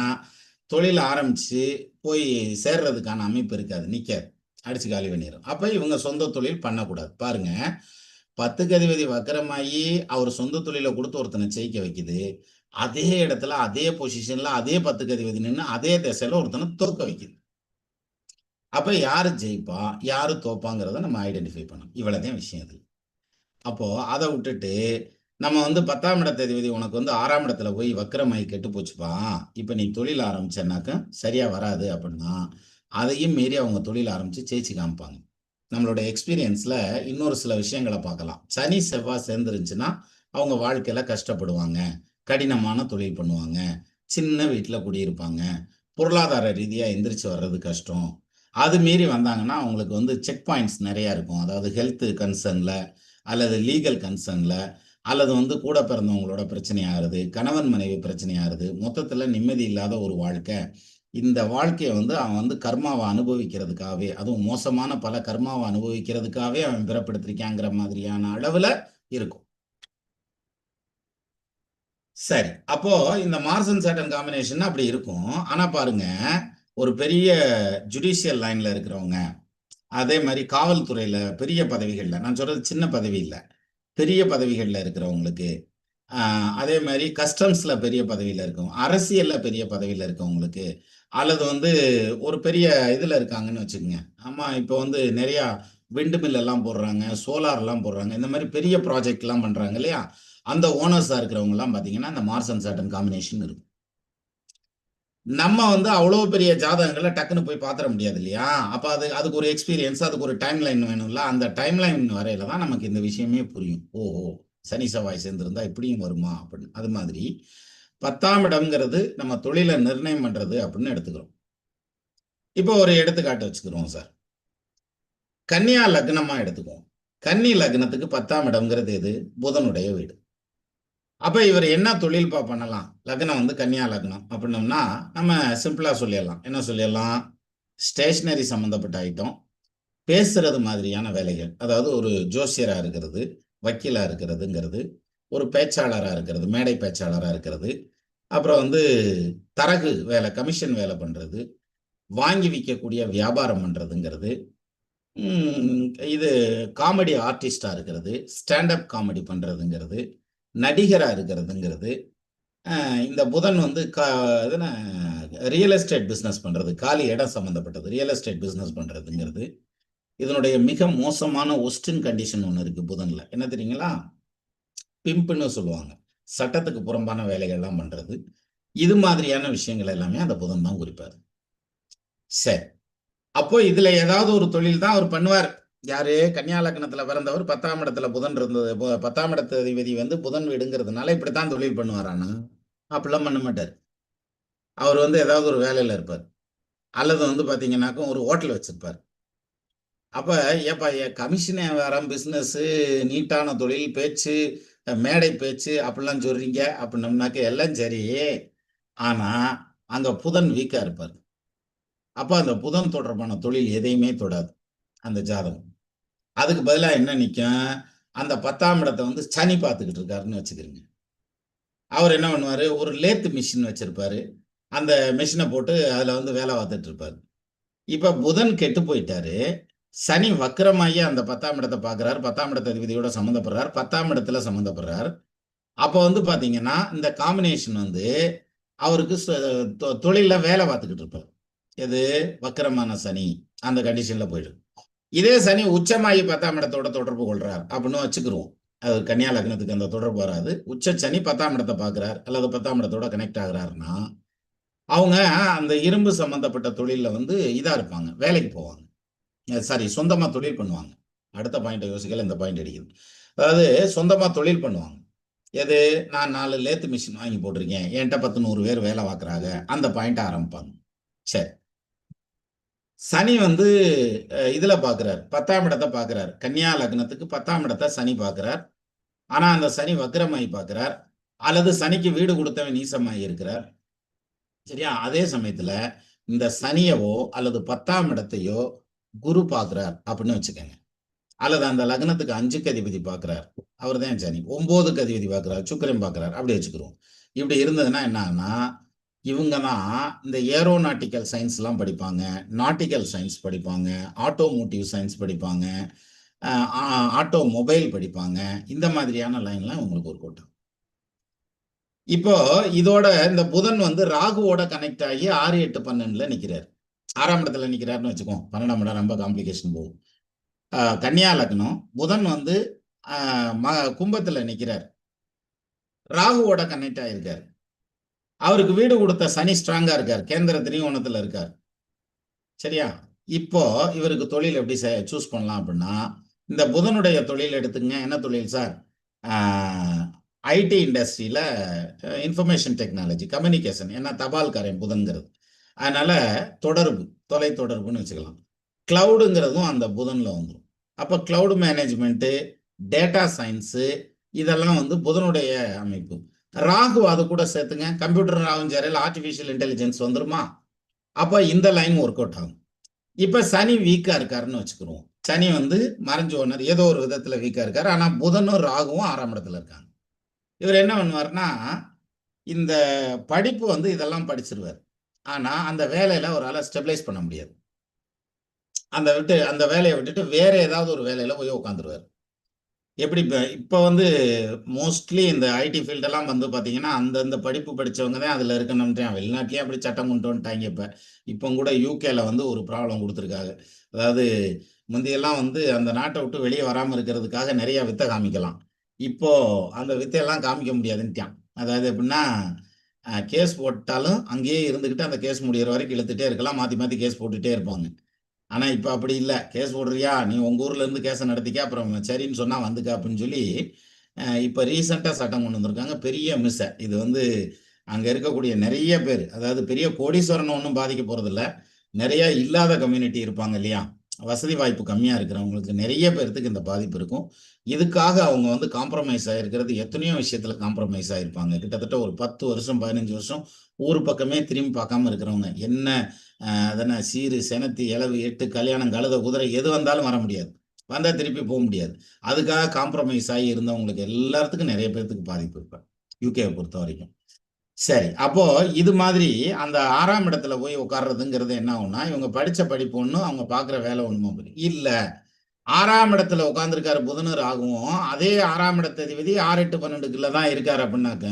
தொழில் ஆரம்பிச்சு போய் சேர்றதுக்கான அமைப்பு இருக்காது, நிற்காது, அடிச்சு காலி பண்ணிடும். அப்ப இவங்க சொந்த தொழில் பண்ணக்கூடாது. பாருங்க, 10க்கு அதிபதி வக்கரமாயி அவர் சொந்த தொழில குடுத்து ஒருத்தனை ஜெயிக்க வைக்குது. அதே இடத்துல, அதே பொசிஷன்ல, அதே 10க்கு அதிபதி நின்னு அதே திசையில ஒருத்தன தோற்க வைக்குது. அப்ப யாரு ஜெயிப்பா? யாரு தோப்பாங்கிறத நம்ம ஐடென்டிஃபை பண்ணணும். இவ்வளதான் விஷயம் இதுல. அப்போ அத விட்டுட்டு, நம்ம வந்து 10ஆம் இடத்த அதிபதி உனக்கு வந்து 6ஆம் இடத்துல போய் வக்ரமாயி கெட்டு போச்சுப்பா. இப்ப நீ தொழில் ஆரம்பிச்சேன்னாக்க சரியா வராது அப்டின்னா, அதையும் மீறி அவங்க தொழில் ஆரம்பிச்சு ஜெயிச்சு காமிப்பாங்க. நம்மளோட எக்ஸ்பீரியன்ஸ்ல இன்னொரு சில விஷயங்கள பார்க்கலாம். சனி, செவ்வாய் சேர்ந்துருந்துச்சுன்னா, அவங்க வாழ்க்கையில கஷ்டப்படுவாங்க. கடினமான தொழில் பண்ணுவாங்க. சின்ன வீட்ல குடியிருப்பாங்க. பொருளாதார ரீதியா எந்திரிச்சு வர்றது கஷ்டம். அது மீறி வந்தாங்கன்னா, அவங்களுக்கு வந்து செக் பாயிண்ட்ஸ் நெறைய இருக்கும். அதாவது ஹெல்த் கன்சர்ன்ல, அல்லது லீகல் கன்சர்ன்ல, அல்லது வந்து கூட பிறந்தவங்களோட பிரச்சனையாகுறது, கணவன் மனைவி பிரச்சனையாகுறது, மொத்தத்துல நிம்மதி இல்லாத ஒரு வாழ்க்கை. இந்த வாழ்க்கைய வந்து அவன் வந்து கர்மாவ அனுபவிக்கிறதுக்காகவே, அதுவும் மோசமான பல கர்மாவ அனுபவிக்கிறதுக்காகவே அவன் பிறப்பெடுத்திருக்காங்கிற மாதிரியான அளவுல இருக்கும். சரி. அப்போ இந்த மார்ஸ் அண்ட் சாட்டர்ன் காம்பினேஷன் அப்படி இருக்கும். ஆனா பாருங்க, ஒரு பெரிய ஜுடிஷியல் லைன்ல இருக்கிறவங்க, அதே மாரி காவல்துறையில பெரிய பதவிகள்ல, நான் சொல்றது சின்ன பதவி இல்ல. பெரிய பதவிகள்ல இருக்கிறவங்களுக்கு, அ அதே மாரி கஸ்டம்ஸ்ல பெரிய பதவியில இருக்கவங்க, அரசியல்ல பெரிய பதவியில இருக்கவங்களுக்கு, அல்லது வந்து ஒரு பெரிய இதுல இருக்காங்கன்னு வச்சுக்கங்க. ஆமா, இப்போ வந்து நெறையா விண்ட் மில் எல்லாம் போடுறாங்க, சோலார்லாம் போடுறாங்க. இந்த மாரி பெரிய ப்ராஜெக்ட்லாம் பண்றாங்க இல்லையா? அந்த ஓனர்ஸா இருக்கிறவங்கலாம் பார்த்தீங்கன்னா, இந்த மார்ஸ் அண்ட் சாட்டர்ன் காம்பினேஷன் இருக்கும். நம்ம வந்து அவ்வளோ பெரிய ஜாதகங்கள டக்குனு போய் பாத்துற முடியாது இல்லையா? அப்ப அதுக்கு ஒரு எக்ஸ்பீரியன்ஸ், அதுக்கு ஒரு டைம் லைன் வேணும்ல. அந்த டைம் லைன் வரையில தான் நமக்கு இந்த விஷயமே புரியும். ஓஹோ! சனி, செவ்வாய் சேர்ந்திருந்தா இப்படியும் வருமா? அப்படின்னு. அது மாதிரி 10ஆம் இடம்ங்கிறது நம்ம தொழில நிர்ணயம் பண்றது அப்படின்னு எடுத்துக்கிறோம். இப்போ ஒரு எடுத்துக்காட்டு வச்சுக்கிறோம் சார். கன்னியா லக்னமா எடுத்துக்குவோம். கன்னி லக்னத்துக்கு 10ஆம் இடம்ங்கிறது எது? புதனுடைய வீடு. அப்ப இவரு என்ன தொழில்ப்பா பண்ணலாம்? லக்னம் வந்து கன்னியா லக்னம் அப்படின்னோம்னா, நம்ம சிம்பிளா சொல்லிறலாம். என்ன சொல்லிறலாம்? ஸ்டேஷனரி சம்மந்தப்பட்ட ஐட்டம், பேசுறது மாதிரியான வேலைகள். அதாவது ஒரு ஜோசியரா இருக்கிறது, வக்கீலா இருக்கிறதுங்கிறது, ஒரு பேச்சாளரா இருக்கிறது, மேடை பேச்சாளரா இருக்கிறது, அப்புறம் வந்து தரகு வேலை, கமிஷன் வேலை பண்றது, வாங்கி விக்கக்கூடிய வியாபாரம் பண்றதுங்கிறது, ம் இது காமெடி ஆர்டிஸ்ட்டா இருக்கிறது, ஸ்டாண்ட் அப் காமெடி பண்றதுங்கிறது, நடிகரா இருக்கிறதுங்கிறது, இந்த புதன் வந்து இதுன ரியல் எஸ்டேட் பிசினஸ் பண்றது. காலி இடம் சம்மந்தப்பட்டது. ரியல் எஸ்டேட் பிசினஸ் பண்றதுங்கிறது. இதனுடைய மிக மோசமான வொர்ஸ்டின் கண்டிஷன் ஒண்ணு இருக்கு புதன்ல. என்ன தெரியுங்களா? பிம்ப்ன்னு சொல்லுவாங்க. சட்டத்துக்கு புறம்பான வேலைகள்லாம் பண்றது. இது மாதிரியான விஷயங்கள் எல்லாமே அந்த புதன் தான் குறிப்பாரு. சரி. அப்போ இதுல ஏதாவது ஒரு தொழில் தான் அவர் பண்ணுவாரு. யாரு? கன்னியா லக்னத்துல பிறந்தவர் 10ஆம் இடத்துல புதன் இருந்தது. 10ஆம் இடத்து அதிபதி வந்து புதன் வீடுங்கிறதுனால இப்படித்தான் தொழில் பண்ணுவாரான்னா, அப்படிலாம் பண்ண மாட்டாரு. அவர் வந்து ஏதாவது ஒரு வேலையில இருப்பாரு. அல்லது வந்து பார்த்தீங்கன்னாக்க ஒரு ஹோட்டல் வச்சிருப்பாரு. அப்ப ஏப்பா கமிஷன் வியாபாரம், பிசினஸு, நீட்டான தொழில், பேச்சு, மேடை பேச்சு அப்படிலாம் சொல்றீங்க அப்படின்னோம்னாக்க எல்லாம் சரி. ஆனா, அங்க புதன் வீக்கா இருப்பாரு. அப்ப அந்த புதன் தொடர்பான தொழில் எதையுமே தொடாது, அந்த ஜாதகம். அதுக்கு பதிலா என்ன நிக்கும்? அந்த 10ஆம் இடத்த வந்து சனி பார்த்துக்கிட்டு இருக்காருன்னு வச்சுக்கிறங்க. அவர் என்ன பண்ணுவாரு, ஒரு லேத் மிஷின் வச்சிருப்பாரு. அந்த மெஷின போட்டு அதுல வந்து வேலை பார்த்துட்டு இருப்பாரு. இப்ப புதன் கெட்டு போயிட்டாரு. சனி வக்ரமாகி அந்த 10ஆம் இடத்த பார்க்கிறார். 10ஆம் இடத்து அதிபதியோட சம்மந்தப்படுறார். 10ஆம் இடத்துல சம்மந்தப்படுறார். அப்ப வந்து பார்த்தீங்கன்னா, இந்த காம்பினேஷன் வந்து அவருக்கு தொழில்ல வேலை பார்த்துக்கிட்டு இருப்பார். எது? வக்ரமான சனி. அந்த கண்டிஷன்ல போயிடும். இதே சனி உச்சமாகி 10ஆம் இடத்தோட தொடர்பு கொள்றார் அப்படின்னு வச்சுக்கிருவோம். அது கன்னியா லக்னத்துக்கு அந்த தொடர்பு வராது. உச்ச சனி 10ஆம் இடத்த பார்க்கிறார் அல்லது 10ஆம் இடத்தோட கனெக்ட் ஆகுறாருன்னா, அவங்க அந்த இரும்பு சம்பந்தப்பட்ட தொழில்ல வந்து இதா இருப்பாங்க. வேலைக்கு போவாங்க. சாரி, சொந்தமா தொழில் பண்ணுவாங்க. அடுத்த பாயிண்ட்ட யோசிக்கல, இந்த பாயிண்ட் அடிக்குது. அதாவது சொந்தமா தொழில் பண்ணுவாங்க. எது? நான் 4 லேத் மிஷின் வாங்கி போட்டிருக்கேன். என்ட்ட 10, 100 பேர் வேலை பார்க்குறாங்க. அந்த பாயிண்ட்ட ஆரம்பிப்பாங்க. சரி. சனி வந்து இதுல பார்க்கிறார். 10ஆம் இடத்த பார்க்கிறார். கன்னியா லக்னத்துக்கு 10ஆம் இடத்த சனி பார்க்கிறார். ஆனா, அந்த சனி வக்ரமாயி பார்க்கிறார். அல்லது சனிக்கு வீடு குடுத்தவன் நீசமாகி இருக்கிறார். சரியா? அதே சமயத்துல இந்த சனியவோ அல்லது 10ஆம் இடத்தையோ குரு பார்க்கிறார் அப்படின்னு வச்சுக்கங்க. அல்லது அந்த லக்னத்துக்கு 5க்கு அதிபதி பார்க்கிறார். அவர் தான் சனி. 9க்கு அதிபதி பார்க்கிறார். சுக்கிரன் பார்க்கிறார். அப்படி வச்சுக்குருவோம். இப்படி இருந்ததுன்னா என்ன ஆகும்னா, இவங்க தான் இந்த ஏரோநாட்டிக்கல் சயன்ஸ்லாம் படிப்பாங்க. நாட்டிக்கல் சயன்ஸ் படிப்பாங்க. ஆட்டோமோட்டிவ் சயன்ஸ் படிப்பாங்க. ஆட்டோமொபைல் படிப்பாங்க. இந்த மாதிரியான லைன்லாம் உங்களுக்கு ஒர்க் அவுட் ஆகும். இப்போ இதோட இந்த புதன் வந்து ராகுவோட கனெக்ட் ஆகி 6, 8, 12ல நிக்கிறாரு. 6ஆம் இடத்துல நிக்கிறாருன்னு வச்சுக்குவோம். 12ஆம் இடம் ரொம்ப காம்ப்ளிகேஷன் போகும். கன்னியா லக்னம். புதன் வந்து கும்பத்துல நிக்கிறார். ராகுவோட கனெக்ட் ஆயிருக்காரு. அவருக்கு வீடு கொடுத்த சனி ஸ்ட்ராங்கா இருக்கார். கேந்திர திரிகோணத்துல இருக்கார். சரியா? இப்போ இவருக்கு தொழில் எப்படி சூஸ் பண்ணலாம் அப்படின்னா, இந்த புதனுடைய தொழில் எடுத்துங்க. என்ன தொழில் சார்? ஐடி இண்டஸ்ட்ரியில இன்ஃபர்மேஷன் டெக்னாலஜி, கம்யூனிகேஷன். ஏன்னா தபால்காரன் புதன்கிறது. அதனால தொடர்பு, தொலை தொடர்புன்னு வச்சுக்கலாம். கிளவுடுங்கிறதும் அந்த புதன்ல வந்துடும். அப்போ கிளவுட் மேனேஜ்மெண்ட்டு, டேட்டா சயின்ஸு இதெல்லாம் வந்து புதனுடைய அமைப்பு. ராகு அது கூட சேர்த்துங்க. கம்ப்யூட்டர் ராகும் சேரையில் ஆர்டிஃபிஷியல் இன்டெலிஜென்ஸ் வந்துருமா? அப்போ இந்த லைன் ஒர்க் அவுட் ஆகும். இப்போ சனி வீக்கா இருக்காருன்னு வச்சுக்கிறோம். சனி வந்து மறைஞ்சு ஓனர் ஏதோ ஒரு விதத்துல வீக்கா இருக்காரு. ஆனா புதனும் ராகுவும் 6ஆம் இடத்துல இருக்காங்க. இவர் என்ன பண்ணுவார்னா, இந்த படிப்பு வந்து இதெல்லாம் படிச்சிருவார். ஆனா அந்த வேலையில அவரால் ஸ்டெபிலைஸ் பண்ண முடியாது. அந்த வேலையை விட்டுட்டு வேற ஏதாவது ஒரு வேலையில போய் உட்காந்துருவார். எப்படி இப்போ வந்து மோஸ்ட்லி இந்த ஐடி ஃபீல்டெல்லாம் வந்து பார்த்தீங்கன்னா, அந்தந்த படிப்பு படித்தவங்க தான் அதில் இருக்கணும்ன்றான். வெளிநாட்டிலேயே அப்படி சட்டம் கொண்டு வந்துட்டாங்க இப்போ. இப்போ கூட யூகேல வந்து ஒரு ப்ராப்ளம் கொடுத்துருக்காங்க. அதாவது முந்தியெல்லாம் வந்து அந்த நாட்டை விட்டு வெளியே வராமல் இருக்கிறதுக்காக நிறைய வித்தை காமிக்கலாம். இப்போ அந்த வித்தையெல்லாம் காமிக்க முடியாதுன்ட்டான். அதாவது எப்படின்னா, கேஸ் போட்டாலும் அங்கேயே இருந்துக்கிட்டு அந்த கேஸ் முடிகிற வரைக்கும் இழுத்துட்டே இருக்கலாம். மாற்றி மாற்றி கேஸ் போட்டுகிட்டே இருப்பாங்க. ஆனா, இப்ப அப்படி இல்ல. கேஸ் போடுறியா? நீ உங்க ஊர்ல இருந்து கேஸ நடத்திக்க. அப்புறம் சரின்னு சொன்னா வந்துக்க அப்படின்னு சொல்லி, இப்ப ரீசென்ட்டா சட்டம் கொண்டு வந்திருக்காங்க. பெரிய மிஸ்ஸ. இது வந்து அங்க இருக்கக்கூடிய நெறைய பேர், அதாவது பெரிய கோடீஸ்வரன் ஒண்ணும் பாதிக்க போறதில்ல. நெறைய இல்லாத கம்யூனிட்டி இருப்பாங்க இல்லையா? வசதி வாய்ப்பு கம்மியா இருக்கிறவங்களுக்கு நெறைய பேர்த்துக்கு இந்த பாதிப்பு இருக்கும். இதுக்காக அவங்க வந்து காம்ப்ரமைஸ் ஆயிருக்கிறது எத்தனையோ விஷயத்துல காம்ப்ரமைஸ் ஆயிருப்பாங்க. கிட்டத்தட்ட ஒரு 10 வருஷம், 15 வருஷம் ஊர் பக்கமே திரும்பி பார்க்காம இருக்கிறவங்க. என்ன அதென்ன சீரு, செனத்தி, எழவு, எட்டு, கல்யாணம், கழுதை, குதிரை எது வந்தாலும் வர முடியாது. வந்தா திருப்பி போ முடியாது. அதுக்காக காம்ப்ரமைஸ் ஆகி இருந்தவங்களுக்கு எல்லாத்துக்கும் நெறைய பேத்துக்கு பாதிப்பு இப்ப. யுகேவ பொறுத்தவரைக்கும். சரி. அப்போ இது மாதிரி அந்த 6ஆம் இடத்துல போய் உட்கார்றதுங்கிறது என்ன ஆகும்னா, இவங்க படிச்ச படிப்பு ஒண்ணு, அவங்க பார்க்குற வேலை ஒண்ணுமா போயிரும். இல்ல 6ஆம் இடத்துல உட்கார்ந்திருக்காரு புதனும் ராகுவும். அதே 6ஆம் இடத்ததிபதி 6, 8, 12க்குள்ள தான் இருக்காரு அப்படின்னாக்க,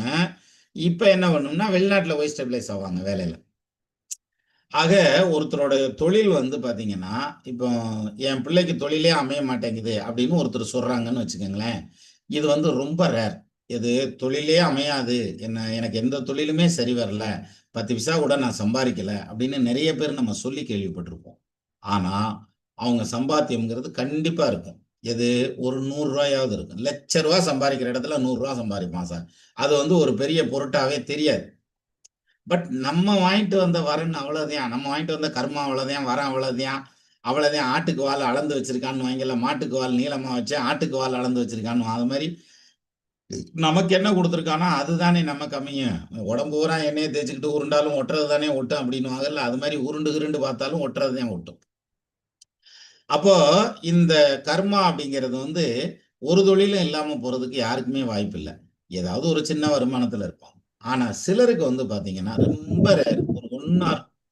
இப்ப என்ன பண்ணும்னா, வெளிநாட்டுல போய் ஸ்டெபிலைஸ் ஆவாங்க வேலையில. ஆக ஒருத்தரோட தொழில் வந்து பார்த்தீங்கன்னா, இப்போ என் பிள்ளைக்கு தொழிலே அமைய மாட்டேங்குது அப்படின்னு ஒருத்தர் சொல்றாங்கன்னு வச்சுக்கங்களேன். இது வந்து ரொம்ப ரேர். இது தொழிலே அமையாது. எனக்கு எந்த தொழிலுமே சரி வரல. 10 பைசா கூட நான் சம்பாரிக்கல அப்படின்னு நெறைய பேர் நம்ம சொல்லி கேள்விப்பட்டிருப்போம். ஆனா, அவங்க சம்பாத்தியம்ங்கிறது கண்டிப்பா இருக்கும். எது ஒரு ரூ. 100 இருக்கும். ரூ. 1,00,000 சம்பாரிக்கிற இடத்துல ரூ. 100 சம்பாரிப்பான் சார். அது வந்து ஒரு பெரிய பொருட்டாவே தெரியாது. பட் நம்ம வாங்கிட்டு வந்த வரன் அவ்வளோதான். நம்ம வாங்கிட்டு வந்த கர்மா அவ்வளோதான். வரம் அவ்வளோதான். அவ்வளோதான். ஆட்டுக்கு வால் அளந்து வச்சிருக்கான்னு வைங்கல்ல. மாட்டுக்கு வால் நீளமா வச்சு, ஆட்டுக்கு வால் அளந்து வச்சிருக்கான்னு. அது மாரி நமக்கு என்ன குடுத்துருக்கானோ, அதுதானே நமக்கு அமையும். உடம்பு பூரா எண்ணெய தேய்ச்சுக்கிட்டு உருண்டாலும் ஒட்டுறது தானே ஒட்டும் அப்படின்னுவாங்கல்ல. அது மாரி உருண்டு கிருண்டு பார்த்தாலும் ஒட்டுறது தான் ஒட்டும். அப்போ இந்த கர்மா அப்படிங்கிறது வந்து ஒரு தொழிலும் இல்லாம போறதுக்கு யாருக்குமே வாய்ப்பில்ல. ஏதாவது ஒரு சின்ன வருமானத்துல இருப்போம். ஆனா சிலருக்கு வந்து பாத்தீங்கன்னா, ரொம்ப ரேர்.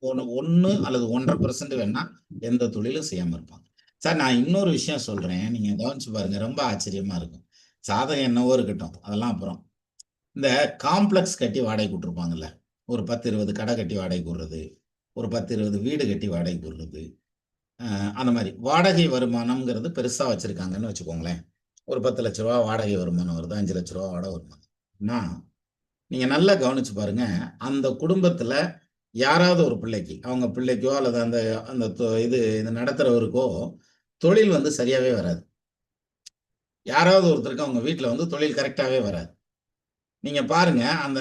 ஒரு 1 அல்லது 1½ வேணா எந்த தொழிலும் செய்யாம இருப்பாங்க. சார் நான் இன்னொரு விஷயம் சொல்றேன். நீங்க கவனிச்சு பாருங்க. ரொம்ப ஆச்சரியமா இருக்கும். சாதகம் என்னவோ இருக்கட்டும். அதெல்லாம் அப்புறம். இந்த காம்ப்ளெக்ஸ் கட்டி வாடகைக்கு விட்டுருப்பாங்கல்ல. ஒரு 10, 20 கடை கட்டி வாடகைக்கு விடுறது. ஒரு 10, 20 வீடு கட்டி வாடகைக்கு விடுறது. அந்த மாரி. வாடகை வருமானம்ங்கிறது பெருசா வச்சிருக்காங்கன்னு வச்சுக்கோங்களேன். ஒரு ரூ. 10,00,000 வாடகை வருமானம் வருது. ரூ. 5,00,000 வாடகை வருமானம். னா, நீங்க நல்லா கவனிச்சு பாருங்க. அந்த குடும்பத்துல யாராவது ஒரு பிள்ளைக்கு, அவங்க பிள்ளைக்கோ அல்லது அந்த அந்த இது நடத்துறவருக்கோ தொழில் வந்து சரியாவே வராது. யாராவது ஒருத்தருக்கு அவங்க வீட்ல வந்து தொழில் கரெக்ட்டாவே வராது. நீங்க பாருங்க, அந்த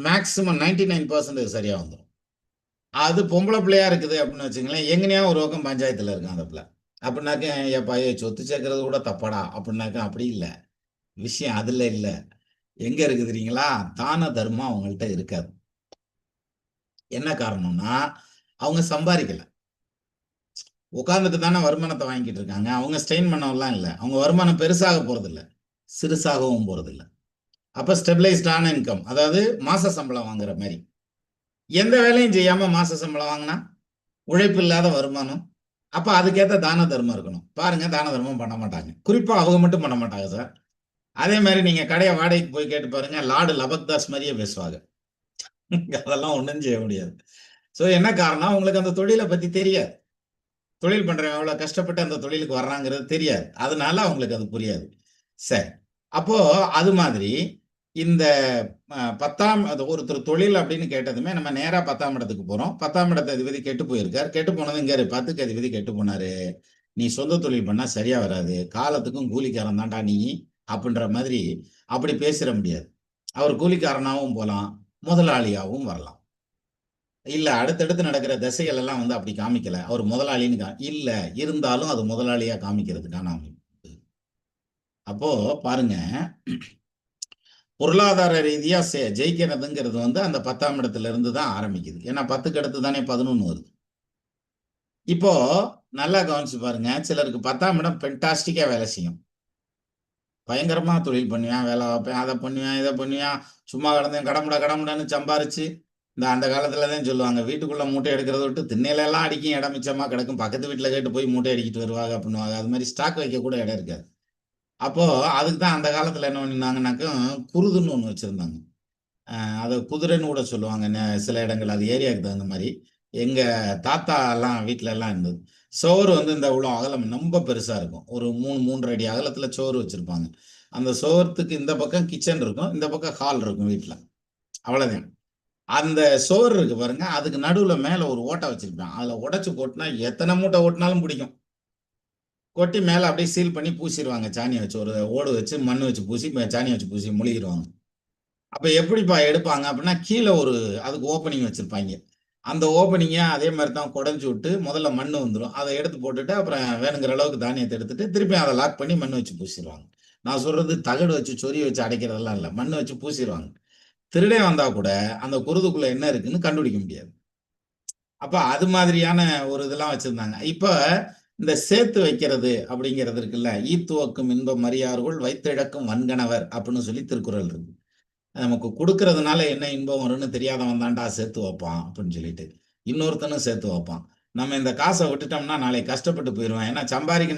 மேக்ஸிமம் 99% சரியா வந்துரும். அது பொம்பள பிள்ளையா இருக்குது அப்படின்னு வச்சுக்கங்களேன், எங்கனையா ஒரு பக்கம் பஞ்சாயத்துல இருக்கும் அந்த பிள்ள. அப்படின்னாக்க, "ஏப்பா ஏய் சொத்து சேர்க்கறது கூட தப்பாடா" அப்படின்னாக்க, அப்படி இல்ல. விஷயம் அதுல இல்ல. எங்க இருக்கு தெரியுங்களா? தான தர்மம் அவங்கள்ட்ட இருக்காது. என்ன காரணம்னா, அவங்க சம்பாரிக்கல. உட்கார்ந்துட்டு தானே வருமானத்த வாங்கிட்டு இருக்காங்க. அவங்க ஸ்ட்ரெயின் பண்ணவல்லாம் இல்ல. அவங்க வருமானம் பெருசாக போறதில்ல. சிறுசாகவும் போறதில்ல. அப்ப ஸ்டெபிலைஸ்டான இன்கம். அதாவது மாச சம்பளம் வாங்குற மாரி. எந்த வேலையும் செய்யாம மாச சம்பளம் வாங்குனா, உழைப்பு இல்லாத வருமானம். அப்ப அதுக்கேத்த தான தர்மம் இருக்கணும். பாருங்க தான தர்மம் பண்ண மாட்டாங்க. குறிப்பா அவங்க மட்டும் பண்ண மாட்டாங்க சார். அதே மாரி நீங்க கடைய வாடகைக்கு போய் கேட்டு பாருங்க, லார்டு லபக்தாஸ் மாரியே பேசுவாங்க. அதெல்லாம் ஒண்ணும் செய்ய முடியாது. ஸோ என்ன காரணம்? அவங்களுக்கு அந்த தொழில பத்தி தெரியாது. தொழில் பண்றவன் எவ்வளோ கஷ்டப்பட்டு அந்த தொழிலுக்கு வர்றாங்கிறது தெரியாது. அதனால அவங்களுக்கு அது புரியாது. சரி. அப்போ அது மாதிரி இந்த 10ஆம் அது ஒருத்தர் தொழில் அப்படின்னு கேட்டதுமே நம்ம நேரா 10ஆம் இடத்துக்கு போறோம். 10ஆம் இடத்து அதிபதி கெட்டு போயிருக்கார். கெட்டு போனது இங்க இரு 10க்கு அதிபதி கெட்டு போனாரு. நீ சொந்த தொழில் பண்ணா சரியா வராது. காலத்துக்கும் கூலிக்காரன் தான்டா நீ. அப்படின்ற மாதிரி அப்படி பேசிற முடியாது. அவர் கூலிக்காரனாவும் போலாம். முதலாளியாவும் வரலாம். இல்ல அடுத்தடுத்து நடக்கிற திசைகள் எல்லாம் வந்து அப்படி காமிக்கல. அவர் முதலாளின்னு இல்ல. இருந்தாலும் அது முதலாளியா காமிக்கிறதுக்கான அமைப்பு. அப்போ பாருங்க, பொருளாதார ரீதியா ஜெயிக்கிறதுங்கிறது வந்து அந்த 10ஆம் இடத்துல இருந்து தான் ஆரம்பிக்குது. ஏன்னா 10க்கு அடுத்து தானே 11 வருது. இப்போ நல்லா கவனிச்சு பாருங்க. சிலருக்கு 10ஆம் இடம் ஃபென்டாஸ்டிக்கா வேலை செய்யும். பயங்கரமா தொழில் பண்ணுவேன், வேலை பார்ப்பேன், அதை பண்ணுவேன், இதை பண்ணுவேன். சும்மா கிடந்தேன் கடமுடா கடமுடான்னு சம்பாரிச்சு அந்த காலத்துல தான் சொல்லுவாங்க, வீட்டுக்குள்ள மூட்டை எடுக்கிறத விட்டு திண்ணையில எல்லாம் அடிக்கும் இடம் மிச்சமா கிடக்கும். பக்கத்து வீட்டுல கேட்டு போய் மூட்டை அடிக்கிட்டு வருவாங்க அப்படின்னுவாங்க. அது மாதிரி ஸ்டாக் வைக்க கூட இடம் இருக்காது. அப்போ அதுக்கு தான் அந்த காலத்துல என்ன பண்ணிருந்தாங்கன்னாக்கும், குருதுன்னு ஒண்ணு வச்சிருந்தாங்க. அத குதிரைன்னு கூட சொல்லுவாங்க. சில இடங்கள் அது ஏரியாவுக்கு தகுந்த மாரி. எங்க தாத்தாலாம் வீட்ல எல்லாம் இருந்தது. சோறு வந்து இந்த இவ்வளோ அகலம் ரொம்ப பெருசா இருக்கும். ஒரு 3, 3 1/2 அடி அகலத்துல சோறு வச்சிருப்பாங்க. அந்த சோறத்துக்கு இந்த பக்கம் கிச்சன் இருக்கும். இந்த பக்கம் ஹால் இருக்கும் வீட்ல. அவ்வளோதான். அந்த சோறு இருக்கு பாருங்க, அதுக்கு நடுவுல மேல ஒரு ஓட்டை வச்சிருப்பான். அதுல உடைச்சு கொட்டுனா எத்தன மூட்டை கொட்டுனாலும் பிடிக்கும். கொட்டி மேல அப்படியே சீல் பண்ணி பூசிருவாங்க சாணிய வச்சு. ஒரு ஓடு வச்சு, மண்ணு வச்சு பூசி, சாணிய வச்சு பூசி மொழுகிருவாங்க. அப்ப எப்படிப்பா எடுப்பாங்க அப்படின்னா, கீழ ஒரு அதுக்கு ஓப்பனிங் வச்சிருப்பாய்ங்க. அந்த ஓப்பனிங்க அதே மாரி தான் கொடைஞ்சு விட்டு, முதல்ல மண்ணு வந்துரும். அத எடுத்து போட்டுட்டு, அப்புறம் வேணுங்கிற அளவுக்கு தானியத்த எடுத்துட்டு, திருப்பியும் அத லாக் பண்ணி மண்ணு வச்சு பூசிருவாங்க. நான் சொல்றது தகடு வச்சு, சொறி வச்சு அடைக்கிறதெல்லாம் இல்ல. மண்ணு வச்சு பூசிருவாங்க. திருடன் வந்தா கூட, அந்த குருதுக்குள்ள என்ன இருக்குன்னு கண்டுபிடிக்க முடியாது. அப்ப அது மாதிரியான ஒரு இதெல்லாம் வச்சிருந்தாங்க. இப்ப இந்த சேர்த்து வைக்கிறது அப்படிங்கிறது இருக்குல்ல, "ஈத்துவக்கும் இன்பம் அறியார்கள் வைத்திழக்கும் வன்கணவர்" அப்படின்னு சொல்லி திருக்குறள் இருக்கு. நமக்கு குடுக்கறதுனால என்ன இன்பம் வரும்னு தெரியாதவன் தான்டா சேர்த்து வைப்பான் அப்படின்னு சொல்லிட்டு. இன்னொருத்தனும் சேர்த்து வைப்பான். நம்ம இந்த காச விட்டுட்டோம்னா நாளைக்கு கஷ்டப்பட்டு போயிருவான். ஏன்னா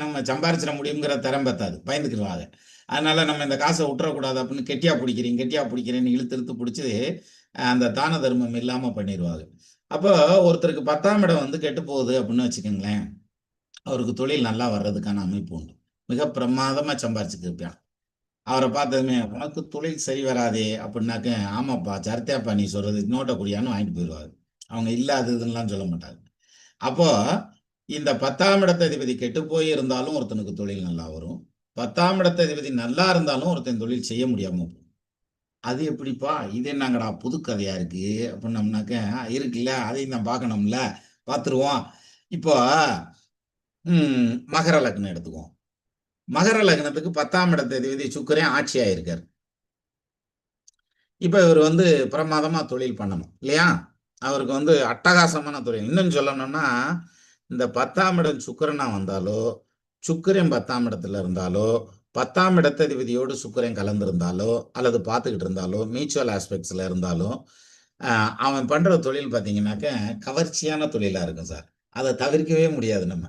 நம்ம சம்பாரிச்சிட முடியுங்கிற திறம் பத்தாது. பயந்துக்கிருவாங்க. அதனால நம்ம இந்த காச விட்டுறக்கூடாது அப்படின்னு கெட்டியா புடிக்கிறேன், கெட்டியா புடிக்கிறேன்னு இழுத்து இழுத்து புடிச்சு, அந்த தான தர்மம் இல்லாம பண்ணிருவாங்க. அப்போ ஒருத்தருக்கு 10ஆம் இடம் வந்து கெட்டு போகுது அப்படின்னு வச்சுக்கங்களேன், அவருக்கு தொழில் நல்லா வர்றதுக்கான அமைப்பு உண்டு. மிக பிரமாதமா சம்பாரிச்சுட்டு இருப்பான். அவர பார்த்ததுமே, "உனக்கு தொழில் சரி வராதே!" அப்படின்னாக்க, "ஆமாப்பா, சரிதாப்பா நீ சொல்றது. நோட்ட குடுயான்னு" வாங்கிட்டு போயிருவாரு. அவங்க இல்ல அது இதுன்னுலாம் சொல்ல மாட்டாங்க. அப்போ இந்த 10ஆம் இடத்ததிபதி கெட்டுப் போய் இருந்தாலும் ஒருத்தனுக்கு தொழில் நல்லா வரும். 10ஆம் இடத்ததிபதி நல்லா இருந்தாலும் ஒருத்தன் தொழில் செய்ய முடியாம போகும். "அது எப்படிப்பா? இது என்னங்கடா புது கதையா இருக்கு" அப்படின்னோம்னாக்க, "இருக்குல்ல, அதையும் தான் பார்க்கணும்ல, பார்த்துருவோம்." இப்போ மகர லக்னம் எடுத்துக்குவோம். மகர லக்னத்துக்கு 10ஆம் இடத்ததிபதி சுக்கிரன் ஆட்சி ஆயிருக்காரு. இப்ப இவரு வந்து பிரமாதமா தொழில் பண்ணணும். இல்லையா? அவருக்கு வந்து அட்டகாசமான தொழில். இன்னும் சொல்லணும்னா, இந்த 10ஆம் இடம் சுக்கிரனா வந்தாலோ, சுக்கிரன் 10ஆம் இடத்துல இருந்தாலோ, 10ஆம் இடத்ததிபதியோடு சுக்கிரன் கலந்திருந்தாலோ, அல்லது பார்த்துக்கிட்டு இருந்தாலோ, மியூச்சுவல் ஆஸ்பெக்ட்ஸ்ல இருந்தாலோ, அ அவன் பண்ற தொழில் பார்த்தீங்கன்னாக்க, கவர்ச்சியான தொழிலா இருக்கும் சார். அத தவிர்க்கவே முடியாது நம்ம.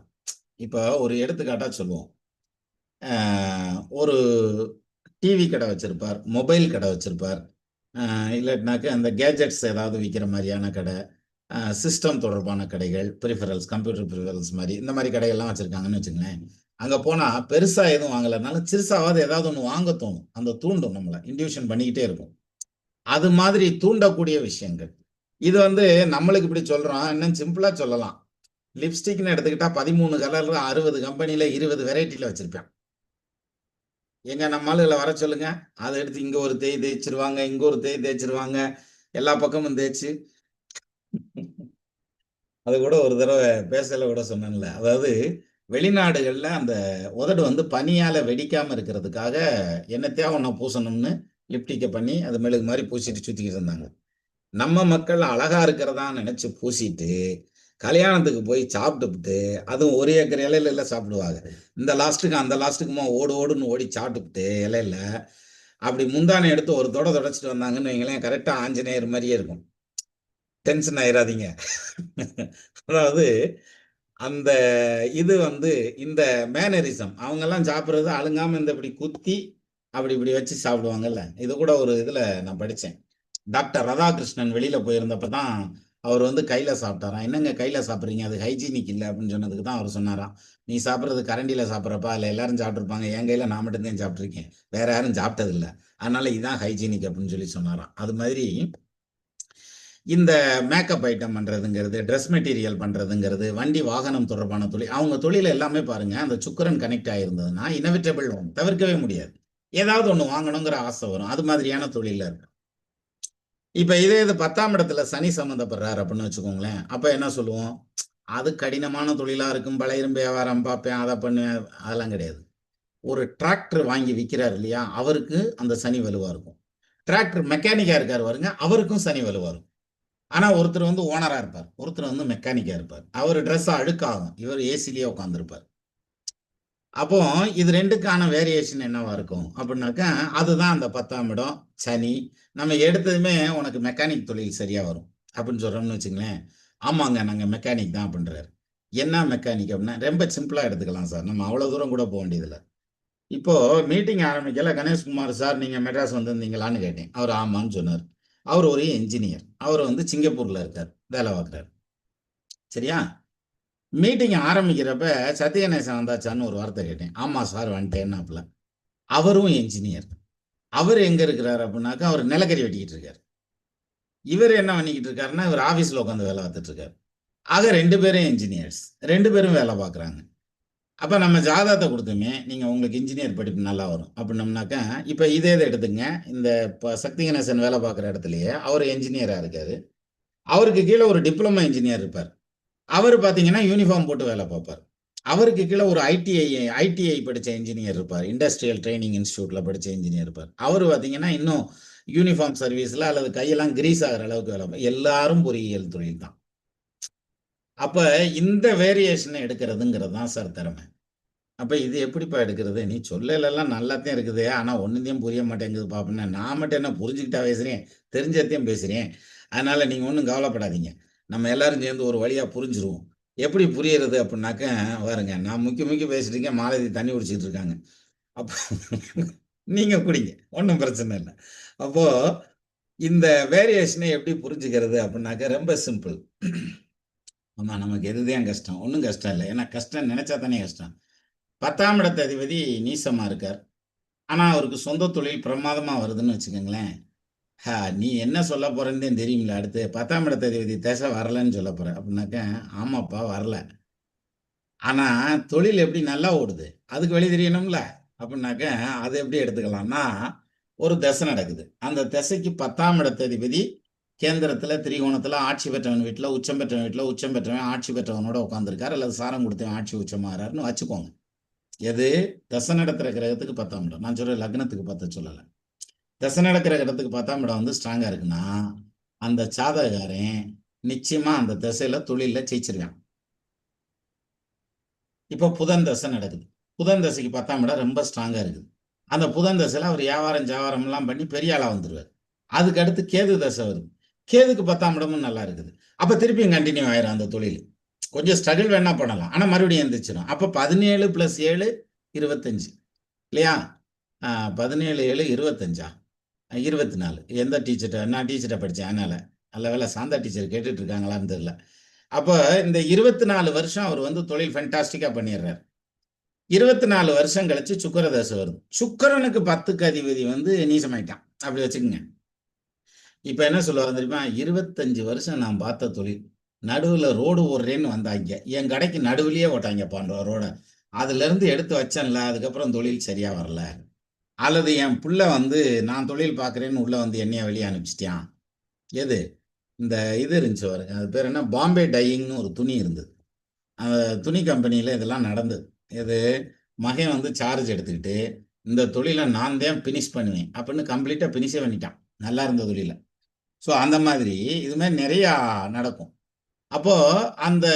இப்ப ஒரு எடுத்துக்காட்டா சொல்லுவோம். அ ஒரு டிவி கடை வச்சிருப்பார், மொபைல் கடை வச்சிருப்பார். இல்லாட்டினாக்க அந்த கேட்ஜெட்ஸ் ஏதாவது விக்கிற மாரியான கடை, சிஸ்டம் தொடர்பான கடைகள், பெரிஃபெரல்ஸ், கம்ப்யூட்டர் பெரிஃபெரல்ஸ் மாரி, இந்த மாரி கடைகள்லாம் வச்சிருக்காங்கன்னு வச்சுக்கங்களேன். அங்க போனா பெருசா எதுவும் வாங்கலனாலும், சிறுசாவாவது ஏதாவது ஒண்ணு வாங்க தோணும். அந்த தூண்டும் நம்மள. இன்டியூஷன் பண்ணிக்கிட்டே இருக்கும். அது மாதிரி தூண்டக்கூடிய விஷயங்கள். இது வந்து நம்மளுக்கு இப்படி சொல்றோம். இன்னும் சிம்பிளா சொல்லலாம். லிப்ஸ்டிக்ன்னு எடுத்துக்கிட்டா 13 கலர்ல 60 கம்பெனில 20 வெரைட்டில வச்சிருப்பான். எங்க நம்ம ஆளுகள வர சொல்லுங்க. அத எடுத்து இங்க ஒரு தேய் தேய்ச்சுருவாங்க, இங்க ஒரு தேய் தேய்ச்சுருவாங்க. எல்லா பக்கமும் தேய்ச்சு அது கூட ஒரு தடவ பேசல கூட சொன்னேன்ல. அதாவது வெளிநாடுகள்ல அந்த உதடு வந்து பனியால வெடிக்காம இருக்கிறதுக்காக என்னத்தையா ஒண்ண பூசணும்னு லிப்டிக்க பண்ணி, அது மெழுகு மாரி பூசிட்டு சுத்திக்கிட்டு இருந்தாங்க. நம்ம மக்கள் அழகா இருக்கிறதா நெனச்சு பூசிட்டு, கல்யாணத்துக்கு போய் சாப்பிட்டுப்புட்டு, அதுவும் 1 ஏக்கர் இலையில சாப்பிடுவாங்க. இந்த லாஸ்ட்டுக்கு அந்த லாஸ்ட்டுக்குமா ஓடு ஓடுன்னு ஓடி சாப்பிட்டுப்புட்டு இலையில, அப்படி முந்தானை எடுத்து ஒரு தொட தொடச்சுட்டு வந்தாங்கன்னு வைங்களேன், கரெக்ட்டா ஆஞ்சநேயர் மாரியே இருக்கும். டென்ஷன் ஆயிராதீங்க. அதாவது அந்த இது வந்து இந்த மேனரிசம் அவங்கெல்லாம் சாப்பிட்றது அழுங்காம இந்த இப்படி குத்தி அப்படி இப்படி வச்சு சாப்பிடுவாங்கல்ல. இது கூட ஒரு இதுல நான் படிச்சேன். டாக்டர் ராதாகிருஷ்ணன் வெளியில போயிருந்தப்ப தான் அவர் வந்து கையில சாப்பிட்டாராம். "என்னங்க கையில சாப்பிடுறீங்க? அது ஹைஜீனிக் இல்ல." அப்படின்னு சொன்னதுக்கு தான் அவர் சொன்னாராம், "நீ சாப்பிடுறது கரண்டியில சாப்பிடுறப்ப அதுல எல்லாரும் சாப்பிட்டுருப்பாங்க. என் கையில நான் மட்டும் தான் சாப்பிட்டுருக்கேன். வேற யாரும் சாப்பிட்டதில்ல. அதனால இதான் ஹைஜீனிக்." அப்படின்னு சொல்லி சொன்னாராம். அது மாதிரி இந்த மேக்கப் ஐட்டம் பண்றதுங்கிறது, ட்ரெஸ் மெட்டீரியல் பண்றதுங்கிறது, வண்டி வாகனம் தொடர்பான தொழில். அவங்க தொழில் எல்லாமே பாருங்க, அந்த சுக்கிரன் கனெக்ட் ஆயிருந்ததுன்னா, இனவிட்டபிள் ஒன். தவிர்க்கவே முடியாது. ஏதாவது ஒண்ணு வாங்கணுங்கிற ஆசை வரும். அது மாதிரியான தொழில்ல இருக்கும். இப்ப இதே இது 10ஆம் இடத்துல சனி சம்மந்தப்படுறாரு அப்படின்னு வச்சுக்கோங்களேன். அப்ப என்ன சொல்லுவோம்? அது கடினமான தொழிலா இருக்கும். பல இரும்பு வியாபாரம் பார்ப்பேன், அத பண்ணுவேன். அதெல்லாம் கிடையாது. ஒரு டிராக்டர் வாங்கி விக்கிறார் இல்லையா? அவருக்கு அந்த சனி வலுவா இருக்கும். டிராக்டர் மெக்கானிக்கா இருக்காரு பாருங்க, அவருக்கும் சனி வலுவா இருக்கும். ஆனா ஒருத்தர் வந்து ஓனரா இருப்பார். ஒருத்தர் வந்து மெக்கானிக்கா இருப்பார். அவரு ட்ரெஸ் அழுக்காகும். இவர் ஏசிலயே உட்கார்ந்திருப்பார். அப்போ இது 2க்கான வேரியேஷன் என்னவா இருக்கும்? அப்டின்னாக்கா, அதுதான் அந்த 10ஆம் இடம், சனி. நம்ம எடுத்ததுமே உனக்கு மெக்கானிக் தொழில் சரியா வரும். அப்டின்னு சொல்றோம்னு வச்சுக்கங்களேன். ஆமாங்க நாங்க மெக்கானிக் தான் அப்டின்றாரு. என்ன மெக்கானிக் அப்டின்னா, ரொம்ப சிம்பிளா எடுத்துக்கலாம் சார். நம்ம அவ்வளோ தூரம் கூட போ வேண்டியதில்ல. இப்போ மீட்டிங் ஆரம்பிக்கல கணேஷ்குமார் சார் நீங்க மெட்ராஸ் வந்திருந்தீங்களான்னு கேட்டேன். அவரு ஆமான்னு சொன்னாரு. அவரு ஒரு என்ஜினியர். அவரு வந்து சிங்கப்பூர்ல இருக்காரு. வேல பார்க்குறாரு. சரியா? மீட்டிங் ஆரம்பிக்கிறப்ப சத்யகணேசன் வந்தாச்சான்னு ஒரு வார்த்தை கேட்டேன். ஆமா சார் வந்துட்டேன்னாப்புல. அவரும் என்ஜினியர். அவரு எங்க இருக்கிறாரு அப்டின்னாக்கா, அவரு நிலக்கரி வெட்டிக்கிட்டு இருக்காரு. இவரு என்ன பண்ணிக்கிட்டு இருக்காருன்னா, இவரு ஆபீஸ்ல உட்கார்ந்து வேல பார்த்துட்டு இருக்காரு. ஆக 2 பேரும் என்ஜினியர்ஸ். 2 பேரும் வேல பார்க்குறாங்க. அப்ப நம்ம ஜாதகத்த குடுத்தோமே, நீங்க உங்களுக்கு இன்ஜினியர் படிப்பு நல்லா வரும். அப்டின்னோம்னாக்கா, இப்ப இதே இத எடுத்துக்கங்க. இந்த சக்தி கணேசன் வேல பார்க்குற இடத்திலேயே அவரு என்ஜினியரா இருக்காரு. அவருக்கு கீழ ஒரு டிப்ளோமா இன்ஜினியர் இருப்பார். அவரு பார்த்தீங்கன்னா, யூனிஃபார்ம் போட்டு வேல பார்ப்பார். அவருக்கு கீழ ஒரு ஐடிஐ படிச்ச என்ஜினியர் இருப்பார். இண்டஸ்ட்ரியல் ட்ரெய்னிங் இன்ஸ்டிடியூட்ல படிச்ச என்ஜினியர் இருப்பார். அவரு பார்த்தீங்கன்னா, இன்னும் யூனிஃபார்ம் சர்வீஸ்ல அல்லது கையெல்லாம் கிரீஸ் ஆகுற அளவுக்கு வேல எல்லாரும் பொறியியல் தொழில் தான். அப்ப இந்த வேரியேஷன எடுக்கிறதுங்கிறது தான் சார் திறமை. அப்ப இது எப்படிப்பா எடுக்கிறது? நீ சொல்லலலாம் நல்லாத்தான் இருக்குது. ஆனா ஒண்ணுதையும் புரிய மாட்டேங்குதுப்பா அப்படின்னா, நான் மட்டும் என்ன புரிஞ்சுக்கிட்டா பேசுறேன், தெரிஞ்சதையும் பேசுறேன். அதனால நீங்க ஒண்ணும் கவலைப்படாதீங்க. நம்ம எல்லாரும் சேர்ந்து ஒரு வழியா புரிஞ்சுருவோம். எப்படி புரியிறது அப்படின்னாக்க, பாருங்க நான் முக்கி முக்கி பேசிட்டு இருக்கேன். மாலதி தண்ணி குடிச்சிட்டு இருக்காங்க. அப்ப நீங்க குடிங்க. ஒண்ணும் பிரச்சனை இல்ல. அப்போ இந்த வேரியேஷன எப்படி புரிஞ்சுக்கிறது அப்படின்னாக்க ரொம்ப சிம்பிள். ஆமா நமக்கு எதுதான் கஷ்டம்? ஒண்ணும் கஷ்டம் இல்ல. ஏன்னா கஷ்டம் நெனச்சா தானே கஷ்டம். 10ஆம் இடத்து அதிபதி நீசமா இருக்கார். ஆனா, அவருக்கு சொந்த தொழில் பிரமாதமா வருதுன்னு வச்சுக்கங்களேன். நீ என்ன சொல்ல போறன்னு தான் தெரியும்ல. அடுத்து 10ஆம் இடத்து அதிபதி திசை வரலன்னு சொல்லப் போற. அப்டின்னாக்க, ஆமாப்பா வரல. ஆனா, தொழில் எப்படி நல்லா ஓடுது? அதுக்கு வழி தெரியணும்ல. அப்டின்னாக்க, அத எப்படி எடுத்துக்கலாம்னா, ஒரு திசை நடக்குது. அந்த திசைக்கு 10ஆம் இடத்து அதிபதி கேந்திரத்தில, திரிகோணத்தில, ஆட்சி பெற்றவன் வீட்ல, உச்சம் பெற்றவன் வீட்ல, உச்சம் பெற்றவன் ஆட்சி பெற்றவனோட உட்கார்ந்திருக்கார். அல்லது சாரம் குடுத்தவன் ஆட்சி உச்சமாறார்ன்னு வச்சுக்கோங்க. எது? தசை நடத்துற கிரகத்துக்கு 10ஆம் இடம். நான் சொல்றது லக்னத்துக்கு பார்த்து சொல்லல. தசை நடக்கிற இடத்துக்கு 10ஆம் இடம் வந்து ஸ்ட்ராங்கா இருக்குன்னா, அந்த ஜாதகக்காரன் நிச்சயமா அந்த திசையில தொழில்ல ஜெயிச்சிருவான். இப்ப புதன் தசை நடக்குது. புதன் தசைக்கு 10ஆம் இடம் ரொம்ப ஸ்ட்ராங்கா இருக்குது. அந்த புதன் தசையில அவர் வியாபாரம், ஜாவாரம்லாம் பண்ணி பெரிய ஆளா வந்துருவாரு. அதுக்கு அடுத்து கேது தசை வருது. கேதுக்கு 10ஆம் இடமும் நல்லா இருக்குது. அப்ப திருப்பியும் கன்டின்யூ ஆயிரும் அந்த தொழிலு. கொஞ்சம் ஸ்ட்ரகிள் வேணா பண்ணலாம். ஆனா மறுபடியும் எந்திரிச்சிரும். அப்ப 17 + 7 25 இல்லையா? 17, 7 25ஆ? 24 எந்த டீச்சர்ட்ட நான் டீச்சர்ட்ட படிச்சேன் அதனால. நல்ல வேளை சாந்தா டீச்சர் கேட்டுட்டு இருக்காங்களான்னு தெரியல. அப்ப இந்த 24 வருஷம் அவர் வந்து தொழில் ஃபென்டாஸ்டிக்கா பண்ணிடுறாரு. 24 வருஷம் கழிச்சு சுக்கிர தசை வருது. சுக்கிரனுக்கு 10க்கு அதிபதி வந்து நீசமாயிட்டான். அப்படி வச்சுக்கங்க. இப்ப என்ன சொல்லுவாரு தெரியுமா? 25 வருஷம் நான் பார்த்த தொழில். நடுவுல ரோடு போடுறேன்னு வந்தாய்ங்க. என் கடைக்கு நடுவுலயே போட்டாய்ங்கப்பா ரோட. அதுலருந்து எடுத்து வச்சேன்ல, அதுக்கப்புறம் தொழில் சரியா வரல. அல்லது என் புள்ள வந்து நான் தொழில் பார்க்குறேன்னு உள்ள வந்து என்னைய வெளிய அனுப்பிச்சுட்டான். எது? இந்த இது இருந்துச்சு பாருங்க. அது பேர் என்ன? பாம்பே டையிங்ன்னு ஒரு துணி இருந்தது. அந்த துணி கம்பெனியில இதெல்லாம் நடந்தது. எது? மகன் வந்து சார்ஜ் எடுத்துக்கிட்டு, இந்த தொழில நான் தான் பினிஷ் பண்ணுவேன். அப்படின்னு கம்ப்ளீட்டா பினிஷே பண்ணிட்டான். நல்லா இருந்த தொழில. ஸோ அந்த மாதிரி இது மாரி நெறையா நடக்கும். அப்போ அந்த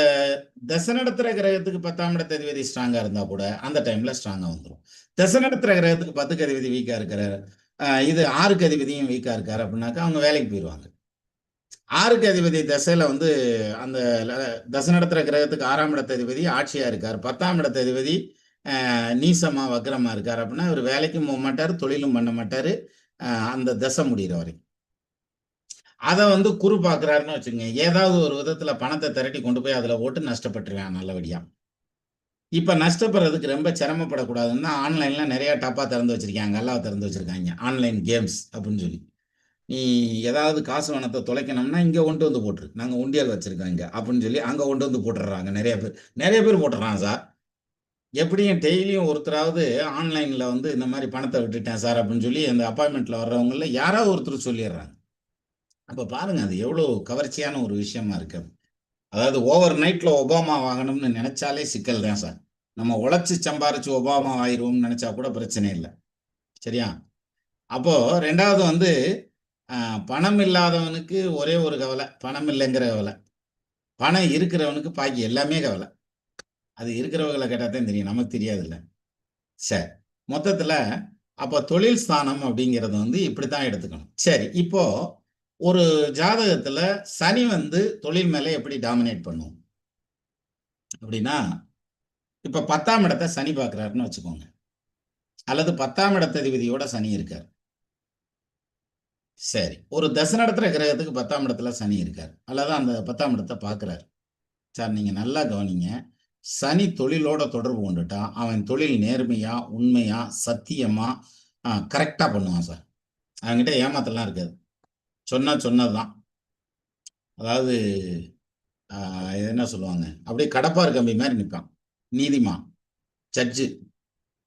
தசை நடத்துற கிரகத்துக்கு 10ஆம் இடத்து அதிபதி ஸ்ட்ராங்கா இருந்தா கூட, அந்த டைம்ல ஸ்ட்ராங்கா வந்துரும். தசை நடத்துற கிரகத்துக்கு 10க்கு அதிபதி வீக்கா இருக்கிறாரு. இது 6க்கு அதிபதியும் வீக்கா இருக்காரு அப்படின்னாக்கா, அவங்க வேலைக்கு போயிருவாங்க. 6க்கு அதிபதி திசையில வந்து அந்த தசை நடத்துற கிரகத்துக்கு 6ஆம் இடத்த அதிபதி ஆட்சியா இருக்கார். 10ஆம் இடத்த அதிபதி நீசமா வக்ரமா இருக்கார் அப்படின்னா இவர் வேலைக்கும் போக மாட்டாரு, தொழிலும் பண்ண மாட்டாரு. அந்த தசை முடிகிற வரைக்கும். அதை வந்து குரு பார்க்குறாருன்னு வச்சுங்க, ஏதாவது ஒரு விதத்துல பணத்தை திரட்டி கொண்டு போய் அதுல போட்டு நஷ்டப்பட்டுருவேன் நல்லபடியா. இப்ப நஷ்டப்படுறதுக்கு ரொம்ப சிரமப்படக்கூடாதுன்னு தான் ஆன்லைன்ல நிறைய டப்பா திறந்து வச்சிருக்காங்க, அல்லாவை திறந்து வச்சிருக்காங்க. ஆன்லைன் கேம்ஸ் அப்படின்னு சொல்லி. நீ ஏதாவது காசு பணத்தை தொலைக்கணும்னா இங்க கொண்டு வந்து போட்டுரு. நாங்க உண்டியல் வச்சிருக்கோம் இங்க அப்படின்னு சொல்லி அங்க கொண்டு வந்து போட்டுடுறாங்க நிறைய பேர். நிறைய பேர் போட்டுடுறாங்க சார். எப்படியும் டெய்லியும் ஒருத்தராவது ஆன்லைன்ல வந்து இந்த மாதிரி பணத்தை விட்டுட்டேன் சார் அப்படின்னு சொல்லி அந்த அப்பாயின்மெண்ட்ல வர்றவங்கள யாராவது ஒருத்தர் சொல்லிடுறாங்க. அப்ப பாருங்க அது எவ்வளவு கவர்ச்சியான ஒரு விஷயமா இருக்கு. அதாவது ஓவர் நைட்ல ஒபாமா வாங்கணும்னு நினைச்சாலே சிக்கல் தான் சார். நம்ம உழைச்சு சம்பாரிச்சு ஒபாமா ஆயிருவோம்னு நினைச்சா கூட பிரச்சனை இல்லை. சரியா? அப்போ 2வது வந்து பணம் இல்லாதவனுக்கு ஒரே ஒரு கவலை, பணம் இல்லைங்கிற கவலை. பணம் இருக்கிறவனுக்கு பாக்கி எல்லாமே கவலை. அது இருக்கிறவங்களை கேட்டா தான் தெரியும், நமக்கு தெரியாதுல்ல. சரி, மொத்தத்துல அப்ப தொழில் ஸ்தானம் அப்படிங்கிறது வந்து இப்படித்தான் எடுத்துக்கணும். சரி, இப்போ ஒரு ஜாதகத்துல சனி வந்து தொழில் மேல எப்படி டாமினேட் பண்ணும் அப்படின்னா, இப்ப 10ஆம் இடத்தை சனி பார்க்கிறாருன்னு வச்சுக்கோங்க, அல்லது 10ஆம் இடத்ததிபதியோட சனி இருக்கார். சரி, ஒரு தசை நடத்துற கிரகத்துக்கு 10ஆம் இடத்துல சனி இருக்கார், அல்லது அந்த 10ஆம் இடத்தை பார்க்கிறார். சார் நீங்க நல்லா கவனிங்க, சனி தொழிலோட தொடர்பு கொண்டுட்டா அவன் தொழில் நேர்மையா, உண்மையா, சத்தியமா கரெக்டா பண்ணுவான் சார். அவன்கிட்ட ஏமாத்தலாம் இருக்காது. சொன்னா சொன்னதுதான். அதாவது என்ன சொல்லுவாங்க, அப்படியே கடப்பார் கம்பி மாதிரி நிற்பான். நீதிமான், ஜட்ஜு.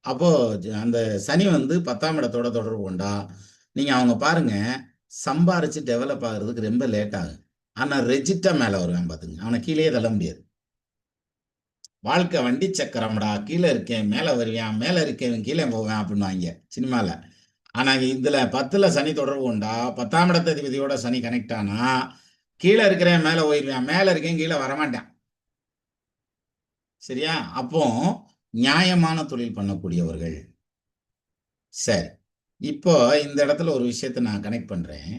அப்போ அந்த சனி வந்து 10ஆம் இடத்தோட தொடர்பு கொண்டா நீங்க அவங்க பாருங்க, சம்பாரிச்சு டெவலப் ஆகுறதுக்கு ரொம்ப லேட் ஆகும். ஆனா ரெஜிட்டா மேல வருவேன் பாத்துங்க, அவனை கீழே தள்ள முடியாது. வாழ்க்கை வண்டி சக்கரம்டா, கீழே இருக்கேன் மேல வருவேன், மேல இருக்கேன் கீழே போவேன் அப்படின்வாங்க சினிமால. ஆனா இதுல 10ல சனி தொடர்பு கொண்டா, 10ஆம் இடத்ததிபதியோட சனி கனெக்ட் ஆனா கீழே இருக்கிறேன் மேல போயிருவேன், மேல இருக்கேன் கீழே வரமாட்டேன். சரியா? அப்போ நியாயமான தொழில் பண்ணக்கூடியவர்கள். சரி, இப்போ இந்த இடத்துல ஒரு விஷயத்தை நான் கனெக்ட் பண்றேன்.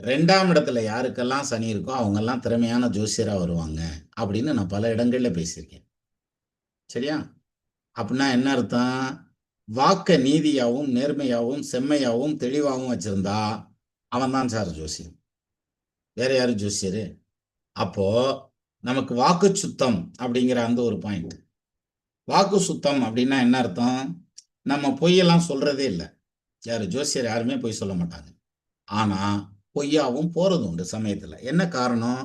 2ஆம் இடத்துல யாருக்கெல்லாம் சனி இருக்கோ அவங்கெல்லாம் திறமையான ஜோசியரா வருவாங்க அப்படின்னு நான் பல இடங்கள்ல பேசியிருக்கேன். சரியா? அப்படின்னா என்ன அர்த்தம்? வாக்க நீதியாவும் நேர்மையாவும் செம்மையாவும் தெளிவாகவும் வச்சிருந்தா அவன் தான் சார் ஜோசியர். வேற யாரு ஜோசியரு? அப்போ நமக்கு வாக்கு சுத்தம் அப்படிங்கிற அந்த ஒரு பாயிண்ட். வாக்கு சுத்தம் அப்படின்னா என்ன அர்த்தம்? நம்ம பொய்யெல்லாம் சொல்றதே இல்லை. யாரு ஜோசியர் யாருமே பொய் சொல்ல மாட்டாங்க. ஆனா பொய்யாவும் போறது உண்டு சமயத்துல. என்ன காரணம்?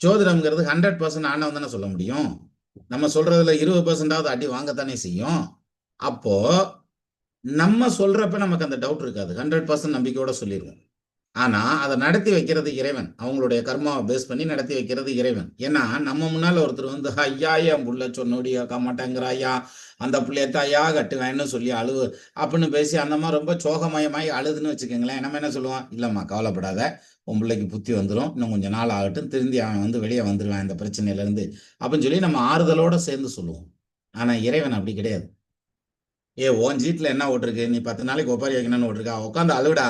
ஜோதிடம்ங்கிறது 100% ஆனவன் தானே சொல்ல முடியும். நம்ம சொல்றதுல 20%ஆவது அடி வாங்கத்தானே செய்யும். அப்போ நம்ம சொல்றப்ப நமக்கு அந்த டவுட் இருக்காது. 100% நம்பிக்கையோட சொல்லிடுவோம். ஆனா அதை நடத்தி வைக்கிறது இறைவன். அவங்களுடைய கர்மாவை பேஸ் பண்ணி நடத்தி வைக்கிறது இறைவன். ஏன்னா நம்ம முன்னால ஒருத்தர் வந்து ஐயா என் புள்ள சொன்னோடி கேட்க மாட்டேங்கிறாயா, அந்த புள்ளையத்தான் ஐயா கட்டுவேன்னு சொல்லி அழுவு அப்படின்னு பேசி அந்த மாதிரி ரொம்ப சோகமயமாயி அழுதுன்னு வச்சுக்கோங்களேன். நம்ம என்ன சொல்லுவோம்? இல்லம்மா கவலைப்படாத, உன் பிள்ளைக்கு புத்தி வந்துடும், இன்னும் கொஞ்சம் நாள் ஆகட்டும், திருந்தி அவன் வந்து வெளியே வந்துடுவான் இந்த பிரச்சனையில இருந்து அப்படின்னு சொல்லி நம்ம ஆறுதலோட சேர்ந்து சொல்லுவோம். ஆனா இறைவன் அப்படி கிடையாது. உன் சீட்ல என்ன ஓட்டிருக்கு, நீ 10 நாளைக்கு ஒப்பாரி வைக்கணும்னு ஓட்டிருக்கா, உட்காந்து அழுவிடா,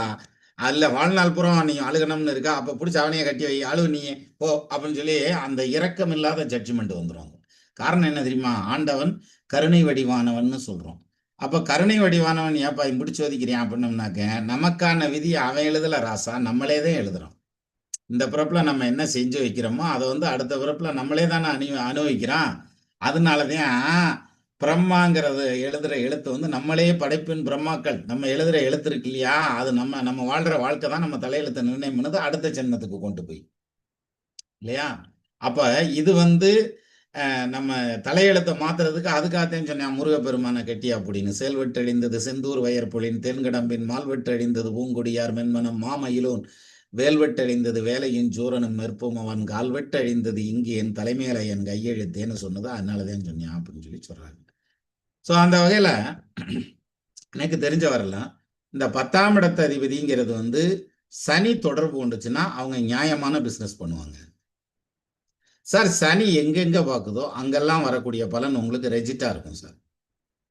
அல்ல வாழ்நாள் பூரா நீ அழுகணும்னு இருக்கா, அப்ப பிடிச்ச அவனையே கட்டி வை, அழுவு நீ போ அப்படின்னு சொல்லி அந்த இரக்கம் இல்லாத ஜட்ஜ்மெண்ட் வந்துடும். காரணம் என்ன தெரியுமா? ஆண்டவன் கருணை வடிவானவன்னு சொல்றோம். அப்ப கருணை வடிவானவன் ஏப்பா இப்படி சோதிக்கிறான் அப்படின்னம்னாக்க, நமக்கான விதி அவன் எழுதல ராசா, நம்மளே தான் எழுதுறோம். இந்த பிறப்புல நம்ம என்ன செஞ்சு வைக்கிறோமோ அதை வந்து அடுத்த பிறப்புல நம்மளே தானே அனுபவிக்கிறோம். அதனாலதான் பிரம்மாங்கிறது எழுதுற எழுத்து வந்து நம்மளே படைப்பின் பிரம்மாக்கள். நம்ம எழுதுற எழுத்து இருக்கு இல்லையா, அது நம்ம நம்ம வாழ்ற வாழ்க்கை தான் நம்ம தலையெழுத்தை நிர்ணயம் பண்ணது அடுத்த ஜென்மத்துக்கு கொண்டு போய், இல்லையா? அப்ப இது வந்து நம்ம தலையெழுத்தை மாத்துறதுக்கு அதுக்காகத்தான் சொன்னேன், முருகப்பெருமான கெட்டி அப்படின்னு. செயல்வெட்டழிந்தது செந்தூர் வயற்பொழின் தென்கடம்பின் மால்வெட்டழிந்தது பூங்கொடியார் மென்மனம் மாமயிலோன் வேல்வெட்டழிந்தது வேலையின் சூரனும் மெற்பும் அவன் கால்வெட்டழிந்தது இங்கே என் தலைமையில என் கையெழுத்தேன்னு சொன்னது அதனாலதான் சொன்னேன் அப்படின்னு சொல்லி சொல்றாங்க. ஸோ அந்த வகையில எனக்கு தெரிஞ்ச வரலாம் இந்த 10ஆம் இடத்த அதிபதிங்கிறது வந்து சனி தொடர்பு கொண்டுச்சுன்னா அவங்க நியாயமான பிசினஸ் பண்ணுவாங்க சார். சனி எங்கெங்க பார்க்குதோ அங்கெல்லாம் வரக்கூடிய பலன் உங்களுக்கு ரெஜிட்டா இருக்கும் சார்.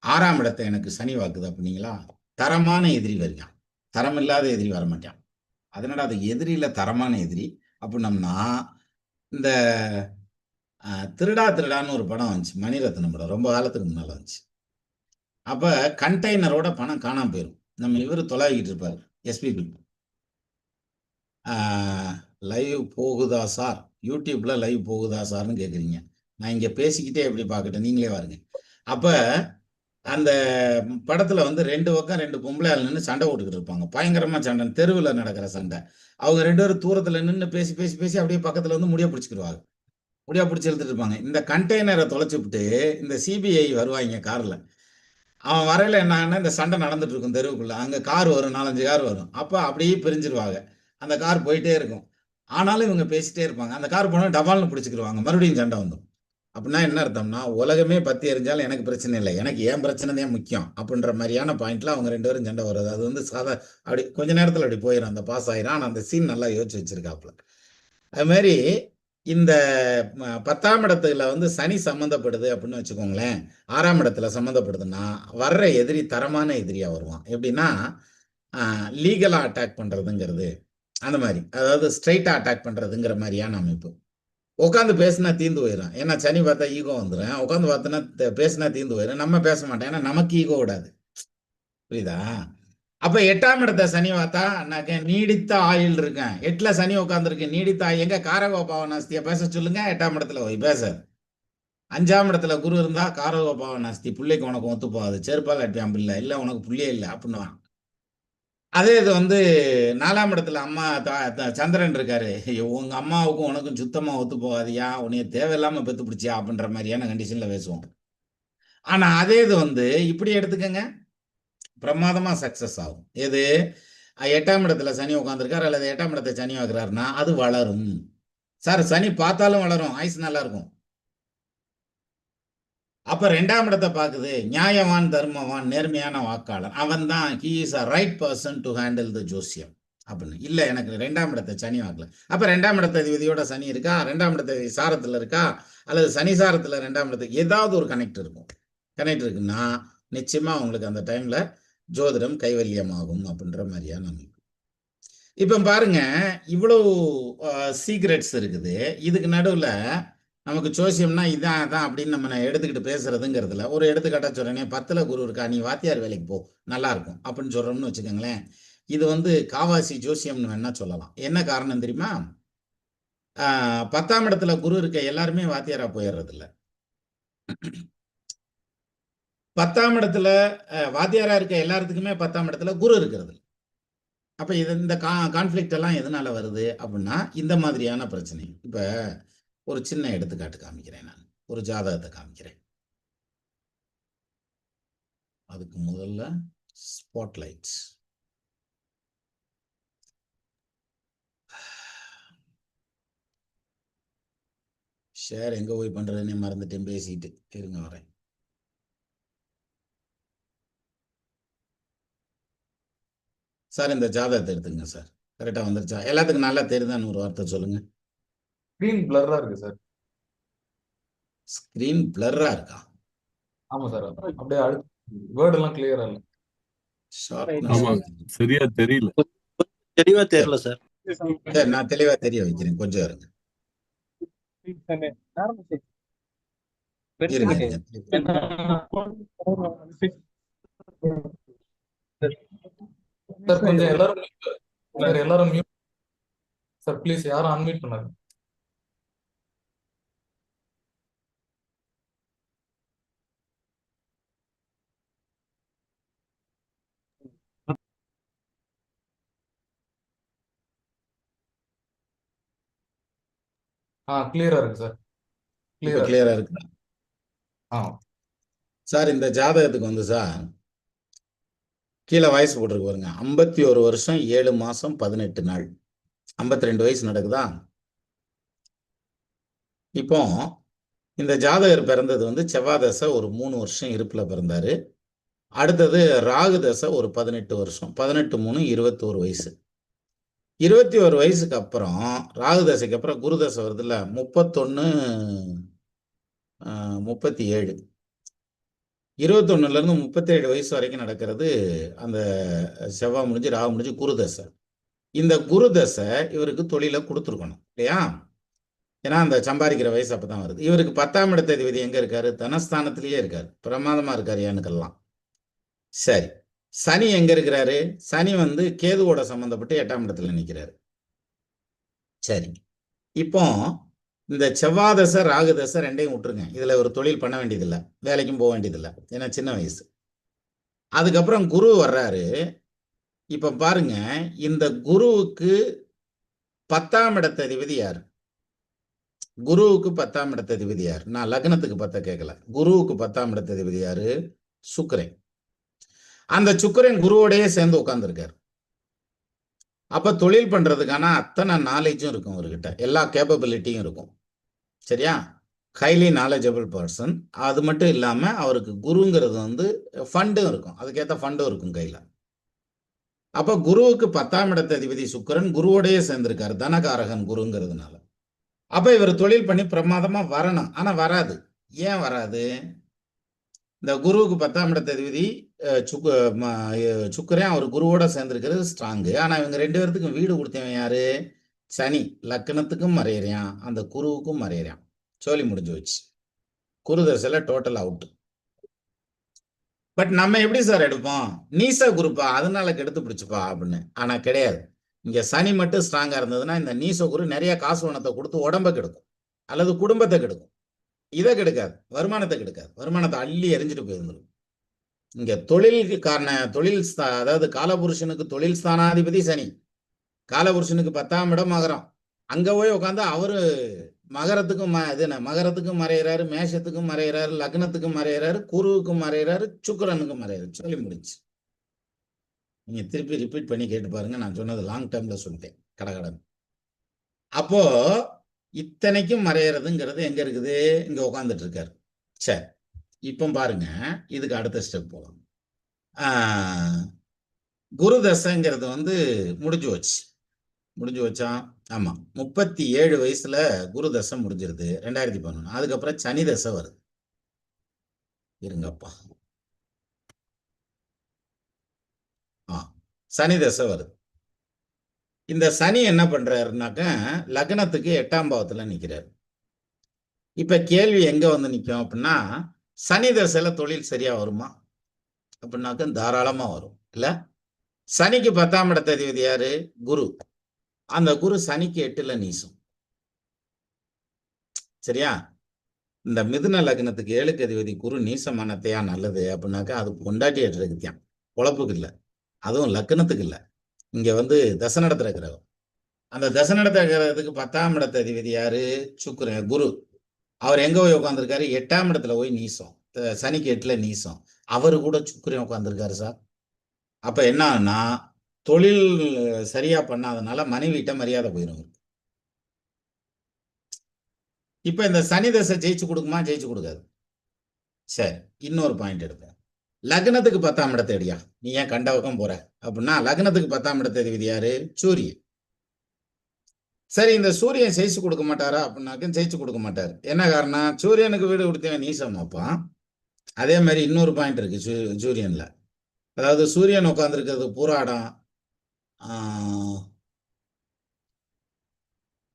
6ஆம் இடத்தை எனக்கு சனி வாக்குது அப்படிங்களா, தரமான எதிரி வருவான், தரம் இல்லாத எதிரி வரமாட்டான். அதனால அது எதிரியில தரமான எதிரி, அப்படின்னம்னா இந்த திருடா திருடான்னு ஒரு படம் வந்துச்சு, மணிரத்னம் படம், ரொம்ப காலத்துக்கு முன்னால வந்துச்சு. அப்ப கண்டெய்னரோட பணம் காணாம போயிரும். நம்ம இவரு தொலாவிக்கிட்டு இருப்பாரு, எஸ்பிபி. லைவ் போகுதா சார்? யூடியூப்ல லைவ் போகுதா சார்ன்னு கேட்குறீங்க. நான் இங்க பேசிக்கிட்டே எப்படி பார்க்கட்டும், நீங்களே பாருங்க. அப்ப அந்த படத்துல வந்து 2 பக்கம் 2 பொம்பளை ஆள் நின்னு சண்டை போட்டுக்கிட்டு இருப்பாங்க. பயங்கரமா சண்டை, தெருவுல நடக்கிற சண்டை. அவங்க 2 பேரும் தூரத்துல நின்னு பேசி, பேசி, பேசி அப்படியே பக்கத்துல வந்து முடிய பிடிச்சுக்கிடுவாங்க. முடியா பிடிச்சு இழுத்துட்டு இருப்பாங்க. இந்த கண்டெய்னரை தொலைச்சுப்புட்டு இந்த சிபிஐ வருவாய்ங்க கார்ல. அவன் வரையில என்ன ஆகும்னா, இந்த சண்டை நடந்துட்டு இருக்கும் தெருவுக்குள்ள. அங்க கார் வரும், 4, 5 கார் வரும். அப்ப அப்படியே பிரிஞ்சிருவாங்க. அந்த கார் போயிட்டே இருக்கும். ஆனாலும் இவங்க பேசிட்டே இருப்பாங்க. அந்த கார் போனா டபால்னு பிடிச்சுக்கிடுவாங்க. மறுபடியும் சண்டை வந்துரும். அப்படின்னா என்ன அர்த்தம்னா, உலகமே பத்தி எரிஞ்சாலும் எனக்கு பிரச்சனை இல்ல. எனக்கு என் பிரச்சனை தான் முக்கியம். அப்படின்ற மாரியான பாயிண்ட்ல அவங்க 2 பேரும் சண்டை வருது. அது வந்து அப்படி கொஞ்ச நேரத்துல அப்படி போயிரும். அந்த பாஸ் ஆயிரும். ஆனா அந்த சீன் நல்லா யோசிச்சு வச்சிருக்காப்புல. அது மாரி இந்த 10ஆம் இடத்துல வந்து சனி சம்மந்தப்படுது அப்படின்னு வச்சுக்கோங்களேன். 6ஆம் இடத்துல சம்மந்தப்படுதுன்னா, வர்ற எதிரி தரமான எதிரியா வருவான். எப்படின்னா, லீகலா அட்டாக் பண்றதுங்கிறது, அந்த மாரி. அதாவது ஸ்ட்ரெய்ட்டா அட்டாக் பண்றதுங்கிற மாரியான அமைப்பு. உட்காந்து பேசினா தீர்ந்து போயிரும். ஏன்னா சனி பார்த்தா ஈகோ வந்துரும். உட்காந்து பார்த்தோன்னா பேசினா தீர்ந்து போயிரும். நம்ம பேச மாட்டோம். ஏன்னா நமக்கு ஈகோ விடாது. புரியுதா? அப்ப 8ஆம் இடத்த சனி பார்த்தா, நான் நீடித்த ஆயுள் இருக்கேன். 8ல சனி உட்கார்ந்திருக்கு. நீடித்த எங்க காரகோ பாவனாஸ்திய பேச சொல்லுங்க. 8ஆம் இடத்துல போய் பேசாது. 5ஆம் இடத்துல குரு இருந்தா காரகோ பாவனாஸ்தி, புள்ளைக்கு உனக்கு ஒத்து போகாது. செருப்பால அடிப்பான் பிள்ளை. இல்ல உனக்கு புள்ளையே இல்ல அப்படின்னுவான். அதே இது வந்து 4ஆம் இடத்துல அம்மா சந்திரன் இருக்காரு. உங்க அம்மாவுக்கும் உனக்கும் சுத்தமா ஒத்து போகாதியா, உன்னைய தேவையில்லாம பெத்து பிடிச்சியா அப்படின்ற மாதிரியான கண்டிஷன்ல பேசுவோம். ஆனா அதே இது வந்து இப்படி எடுத்துக்கங்க, பிரமாதமா சக்சஸ் ஆகும். எது? 8ஆம் இடத்துல சனி உட்கார்ந்திருக்கார் அல்லது 8ஆம் இடத்தை சனி வைக்கிறாருன்னா அது வளரும். சார் சனி பார்த்தாலும் வளரும், ஆயுசு நல்லா இருக்கும். அப்ப 2ஆம் இடத்தை பார்க்குது, நியாயவான், தர்மவான், நேர்மையான வாக்காளர். அவன் தான் he is a right person to handle the ஜோசியம் அப்படின்னு. இல்ல எனக்கு 2ஆம் இடத்தை சனி வாக்கல. அப்ப 2ஆம் இடத்த அதிபதியோட சனி இருக்கா, 2ஆம் இடத்த சாரத்துல இருக்கா, அல்லது சனி சாரத்துல 2ஆம் இடத்துக்கு ஏதாவது ஒரு கனெக்ட் இருக்கும். கனெக்ட் இருக்குன்னா நிச்சயமா உங்களுக்கு அந்த டைம்ல ஜோதிடம் கைவல்யமாகும் அப்படின்ற மாதிரியான அமைப்பு. இப்ப பாருங்க, இவ்வளவு சீக்ரெட்ஸ் இருக்குது. இதுக்கு நடுவுல நமக்கு ஜோசியம்னா இதான் அதான் அப்படின்னு நம்ம எடுத்துக்கிட்டு பேசுறதுங்கிறதுல ஒரு எடுத்துக்காட்டா சொல்றேனே, 10ல குரு இருக்கா, நீ வாத்தியார் வேலைக்கு போ, நல்லா இருக்கும் அப்படின்னு சொல்றோம்னு வச்சுக்கோங்களேன். இது வந்து காவாசி ஜோசியம்னு வேணா சொல்லலாம். என்ன காரணம் தெரியுமா? 10ஆம் இடத்துல குரு இருக்க எல்லாருமே வாத்தியாரா போயிடுறது இல்ல. 10ஆம் இடத்துல வாத்தியாரா இருக்க எல்லாத்துக்குமே 10ஆம் இடத்துல குரு இருக்கிறது. அப்ப இது இந்த கான்ஃப்ளிக்ட் எல்லாம் எதனால வருது அப்படின்னா, இந்த மாதிரியான பிரச்சனை. இப்ப ஒரு சின்ன எடுத்துக்காட்டு காமிக்கிறேன் நான். ஒரு ஜாதகத்தை காமிக்கிறேன். அதுக்கு முதல்ல ஸ்பாட்லைட்ஸ். ஷேர் எங்க போய் பண்றதுன்னே மறந்துட்டேன் பேசிட்டு. இருங்க வரேன். சார் இந்த ஜாதகத்தை எடுத்துங்க சார். கரெக்டா வந்துருச்சா? எல்லாத்துக்கும் நல்லா தெரியுதான்னு ஒரு வார்த்தை சொல்லுங்க. ஸ்கிரீன் பிளர்ரா இருக்கு சார். ஸ்கிரீன் பிளர்ரா இருக்கா? ஆமா சார். அப்படியே அடுத்து வேர்ட் எல்லாம் கிளியரா இல்ல. சரியா தெரியல. தெளிவா தெரியல சார். சரி நான் தெளிவா தெரிய வைக்கிறேன். கொஞ்சம் இருங்க. இருங்க. சார் கொஞ்சம் எல்லாரும் மியூட் சார், ப்ளீஸ் யாரும் அன்மியூட் பண்ணாது. கிளியரா இருக்கு சார். கிளியரா இருக்கு. சார் இந்த ஜாதகத்துக்கு வந்து சார் கீழே வயசு போட்டிருக்கு பாருங்க. 51 வருஷம் 7 மாசம் 18 நாள். 52 வயசு நடக்குதா? இப்போ இந்த ஜாதகர் பிறந்தது வந்து செவ்வாய் தசை ஒரு 3 வருஷம் இருப்புல பிறந்தாரு. அடுத்தது ராகு தசை ஒரு 18 வருஷம். 18 3 21 வயசு. 21 வயசுக்கு அப்புறம் ராகு தசைக்கு அப்புறம் குரு தசை வருதுல்ல, 31 37. 21ல இருந்து 37 வயசு வரைக்கும் நடக்கிறது அந்த செவ்வாய் முடிஞ்சு ராகு முடிஞ்சு குரு தசை. இந்த குரு தசை இவருக்கு தொழிலை கொடுத்துருக்கணும். இல்லையா? ஏன்னா அந்த சம்பாதிக்கிற வயசு அப்பதான் வருது. இவருக்கு 10ஆம் இடத்த அதிபதி எங்க இருக்காரு? தனஸ்தானத்திலேயே இருக்காரு. பிரமாதமா இருக்காரு ஏனுக்கெல்லாம். சரி. சனி எங்க இருக்கிறாரு? சனி வந்து கேதுவோட சம்பந்தப்பட்டு 8ஆம் இடத்துல நிக்கிறாரு. சரி. இப்போ இந்த செவ்வாய் தசை, ராகு தசை 2யும் விட்டுருங்க. இதுல ஒரு தொழில் பண்ண வேண்டியதில்லை, வேலைக்கும் போக வேண்டியதில்லை, ஏன்னா சின்ன வயசு. அதுக்கப்புறம் குரு வர்றாரு. இப்ப பாருங்க, இந்த குருவுக்கு 10ஆம் இடத்த அதிபதி யாரு? குருவுக்கு 10ஆம் இடத்த அதிபதி யாரு? நான் லக்னத்துக்கு 10 கேட்கல. குருவுக்கு 10ஆம் இடத்த அதிபதி யாரு? சுக்கிரன். அந்த சுக்கிரன் குருவோடயே சேர்ந்து உட்கார்ந்துருக்காரு. அப்ப தொழில் பண்றதுக்கான அத்தனை நாலேஜும் இருக்கும் அவர்கிட்ட, எல்லா கேப்பபிலிட்டியும் இருக்கும். சரியா? Highly knowledgeable person. அது மட்டும் இல்லாம அவருக்கு குருங்கிறது வந்து ஃபண்டும் இருக்கும், அதுக்கேற்ற ஃபண்டும் இருக்கும் கையில. அப்ப குருவுக்கு 10ஆம் இடத்த அதிபதி சுக்கிரன் குருவோடயே சேர்ந்திருக்காரு, தனகாரகன் குருங்கிறதுனால. அப்ப இவர் தொழில் பண்ணி பிரமாதமா வரணும், ஆனா வராது. ஏன் வராது? இந்த குருவுக்கு 10ஆம் இடத்த அதிபதி சுக்கிரன், அவர் குருவோட சேர்ந்திருக்கிறது ஸ்ட்ராங்கு. ஆனா இவங்க 2 பேர்த்துக்கும் வீடு கொடுத்தவன் யாரு? சனி. லக்னத்துக்கும் மறையறான், அந்த குருவுக்கும் மறையறான். சோலி முடிஞ்சு வச்சு. குரு தசையில டோட்டல் அவுட். பட் நம்ம எப்படி சார் எடுப்போம்? நீச குருப்பா, அதனால கெடுத்து பிடிச்சுப்பா அப்படின்னு. ஆனா கிடையாது. இங்க சனி மட்டும் ஸ்ட்ராங்கா இருந்ததுன்னா இந்த நீச குரு நிறைய காசு பணத்தை கொடுத்து உடம்ப கெடுக்கும், அல்லது குடும்பத்தை கெடுக்கும். இதை கெடுக்காது, வருமானத்தை கெடுக்காது. வருமானத்தை அள்ளி எரிஞ்சிட்டு போயிருந்துடும். இங்க தொழில் அதாவது காலபுருஷனுக்கு தொழில் ஸ்தானாதிபதி சனி, காலபுருஷனுக்கு 10ஆம் இடம் மகரம். அங்க போய் உட்காந்து அவரு மகரத்துக்கும் மகரத்துக்கும் மறையிறாரு, மேஷத்துக்கும் மறையிறாரு, லக்னத்துக்கும் மறையிறாரு, குருவுக்கும் மறையிறாரு, சுக்கிரனுக்கும் மறையிறாரு. சொல்லி முடிச்சு. நீங்க திருப்பி ரிப்பீட் பண்ணி கேட்டு பாருங்க, நான் சொன்னது லாங் டேர்ம்ல சொல்லிட்டேன் கடகடன். அப்போ இத்தனைக்கும் மறையறதுங்கிறது எங்க இருக்குது? இங்க உட்காந்துட்டு இருக்காரு. சரி, இப்போ பாருங்க, இதுக்கு அடுத்த ஸ்டெப் போகலாம். குரு தசைங்கிறது வந்து முடிஞ்சு வச்சு முடிஞ்சு வச்சா. ஆமா, 37 வயசுல குரு தசை முடிஞ்சிருது 2011. அதுக்கப்புறம் சனி தசை வருது. இருங்கப்பா, சனி தசை வருது. இந்த சனி என்ன பண்றாருனாக்க லக்னத்துக்கு 8ஆம் பாவத்துல நிக்கிறாரு. இப்ப கேள்வி எங்க வந்து நிக்கும் அப்படின்னா, சனி தசையில தொழில் சரியா வருமா அப்படின்னாக்க தாராளமா வரும் இல்ல. சனிக்கு 10ஆம் இடத்த அதிபதி யாரு? குரு. அந்த குரு சனிக்கு 8ல நீசம். சரியா? இந்த மிதுன லக்னத்துக்கு 7க்கு அதிபதி குரு நீசமானத்தையா நல்லது அப்படின்னாக்கா அது பொண்டாட்டி ஏற்றுறதுக்குத்தான், பொழப்புக்கு இல்லை. அதுவும் லக்னத்துக்கு இல்லை, இங்க வந்து தசை நடத்துற கிரகம். அந்த தசை நடத்துற கிரகத்துக்கு 10ஆம் இடத்த அதிபதி யாரு? சுக்கிரன், குரு. அவர் எங்க போய் உட்காந்துருக்காரு? 8ஆம் இடத்துல போய் நீசம். சனிக்கு 8ல நீசம். அவரு கூட சுக்கிரன் உட்காந்துருக்காரு சார். அப்ப என்ன ஆகுனா, தொழில் சரியா பண்ணாதனால மனைவிட்ட மரியாதை போயிடும். இப்ப இந்த சனி தசை ஜெயிச்சு கொடுக்குமா? ஜெயிச்சு கொடுக்காது. சரி, இன்னொரு பாயிண்ட் எடுப்பேன். லக்னத்துக்கு 10ஆம் இடத்த அடியா, நீ ஏன் கண்ட பக்கம் போற அப்படின்னா, லக்னத்துக்கு 10ஆம் இடத்த அதிபதி யாரு? சூரியன். சரி, இந்த சூரியன் ஜெயிச்சு கொடுக்க மாட்டாரா அப்படின்னாக்க ஜெயிச்சு கொடுக்க மாட்டாரு. என்ன காரணம்? சூரியனுக்கு வீடு கொடுத்தவன் நீசமாப்பா. அதே மாதிரி இன்னொரு பாயிண்ட் இருக்கு சூரியன்ல. அதாவது சூரியன் உட்கார்ந்துருக்கிறது பூராடம்,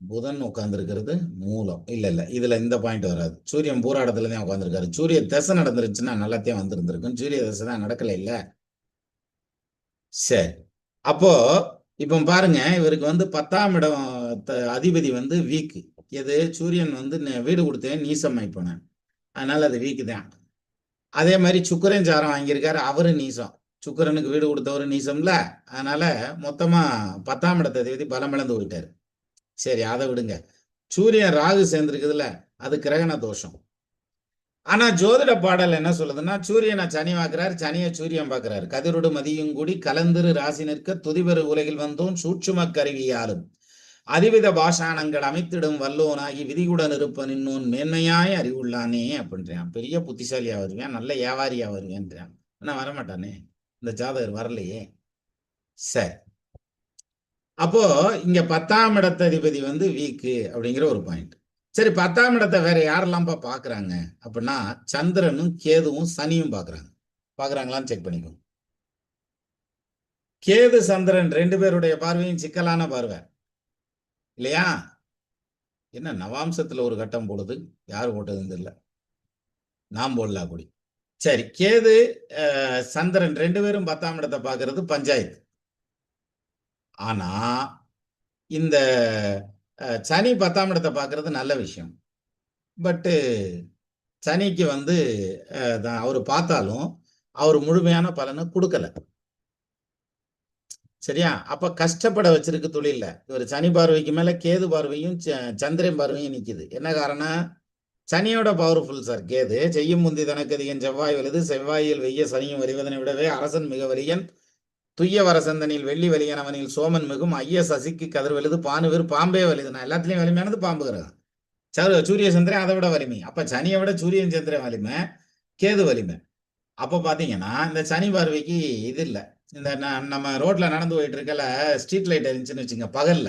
புதன் உட்கார்ந்துருக்கிறது மூலம். இல்ல இதுல இந்த பாயிண்ட் வராது. சூரியன் பூராடத்துல தான் உட்கார்ந்துருக்காரு. சூரிய தசை நடந்துருச்சுன்னா நல்லாத்தையும் வந்திருந்திருக்கும். சூரிய தசை தான் நடக்கல இல்ல. சரி, அப்போ இப்போ பாருங்க, இவருக்கு வந்து 10ஆம் இடம் அதிபதி வந்து வீக்கு. எது? சூரியன் வந்து வீடு கொடுத்தேன் நீசமாய் போனேன், அதனால அது வீக்கு தான். அதே மாதிரி சுக்கிரன் சாரம் வாங்கியிருக்காரு, அவரு நீசம். சுக்கிரனுக்கு வீடு கொடுத்தவரு நீசம்ல, அதனால மொத்தமா 10ஆம் இடத்த அதிபதி பலம் இழந்து போயிட்டாரு. சரி, அதை விடுங்க. சூரியன் ராகு சேர்ந்திருக்குதுல்ல, அது கிரகண தோஷம். ஆனா ஜோதிட பாடல் என்ன சொல்லுதுன்னா, சூரியனை சனி பார்க்கிறார், சனியை சூரியன் பார்க்கிறார். கதிரோடு மதியும் கூடி கலந்திரு ராசி நிற்க துதிபெரு உலகில் வந்தோம் சூட்சும கருவியாலும் அதிவித பாஷாணங்கள் அமைத்திடும் வல்லோனாகி விதிகுடன் இருப்பன் இன்னொன் மேன்மையாய் அறிவுள்ளானே அப்படின்றான். பெரிய புத்திசாலியா வருவேன், நல்ல வியாபாரியா வருவேன்றான். ஆனா வரமாட்டானே, இந்த ஜாதகர் வரலையே. சரி, அப்போ இங்க 10ஆம் இடத்த அதிபதி வந்து வீக்கு அப்படிங்கிற ஒரு பாயிண்ட். சரி, 10ஆம் இடத்தை வேற யாரெல்லாம்ப்பா பாக்குறாங்க அப்படின்னா, சந்திரனும் கேதுவும் சனியும் பாக்குறாங்களான்னு செக் பண்ணிக்கோங்க. கேது சந்திரன் 2 பேருடைய பார்வையும் சிக்கலான பார்வை இல்லையா? என்ன நவாம்சத்துல ஒரு கட்டம் போடுது, யார் போட்டதுன்னு தெரியல. நான் போடல அப்படி. சரி, கேது சந்திரன் 2 பேரும் 10ஆம் இடத்தை பார்க்கறது பஞ்சாயத்து. ஆனா இந்த சனி 10ஆம் இடத்தை பார்க்கறது நல்ல விஷயம். பட்டு சனிக்கு வந்து அவர் பார்த்தாலும் அவர் முழுமையான பலனை கொடுக்கல. சரியா? அப்ப கஷ்டப்பட வச்சிருக்கு தொழில்ல. இவர் சனி பார்வைக்கு மேல கேது பார்வையும் சந்திரன் பார்வையும் நிக்குது. என்ன காரணம்? சனியோட பவர்ஃபுல் சார் கேது. செய்யும் முந்தி தனக்கு அதிகம் செவ்வாய் வலுது, செவ்வாயில் வெய்ய சனியும் வலிவதனை விடவே அரசன் மிக வலியன், துய்ய வரசந்தனில் வெள்ளி வலியன் அவனில் சோமன் மிகும், ஐய சசிக்கு கதிர் வலுது, பானுவிர் பாம்பே வலிது. நான் எல்லாத்துலயும் வலிமையானது பாம்பு கிரகம். சூரிய சந்திரன் அதை விட வலிமை. அப்ப சனியை விட சூரியன் சந்திரன் வலிமை, கேது வலிமை. அப்ப பாத்தீங்கன்னா இந்த சனி பார்வைக்கு இது இல்லை. இந்த நம்ம ரோட்ல நடந்து போயிட்டு இருக்கல, ஸ்ட்ரீட் லைட் எரிஞ்சுன்னு வச்சுங்க, பகல்ல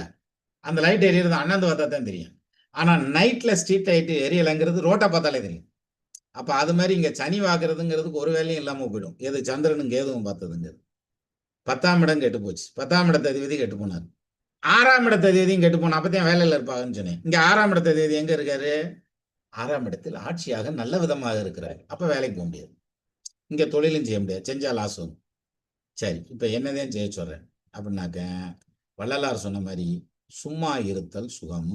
அந்த லைட் எரியறது அண்ணாந்து பார்த்தா தான் தெரியும். ஆனா நைட்ல ஸ்ட்ரீட் லைட் எரியலைங்கிறது ரோட்டை பார்த்தாலே தெரியும். அப்ப அது மாதிரி இங்க சனி வாக்குறதுங்கிறதுக்கு ஒரு வேலையும் இல்லாம போயிடும். எது சந்திரனும் கேதுவும் பார்த்ததுங்கிறது. 10ஆம் இடம் கெட்டு போச்சு. 10ஆம் இடத்த அதிபதி கெட்டு போனார். 6ஆம் இடத்த அதிபதியும் கெட்டு போனா அப்பதான் வேலையில இருப்பாங்கன்னு சொன்னேன். இங்க 6ஆம் இடத்த அதிபதி எங்க இருக்காரு? 6ஆம் இடத்தில் ஆட்சியாக நல்ல விதமாக இருக்கிறார். அப்ப வேலைக்கு போக முடியாது. இங்க தொழிலும் செய்ய முடியாது. செஞ்சா லாஸ் வரும். சரி, இப்ப என்னதான் செய்ய சொல்றேன் அப்படின்னாக்க, வள்ளலார் சொன்ன மாதிரி சும்மா இருத்தல் சுகம்.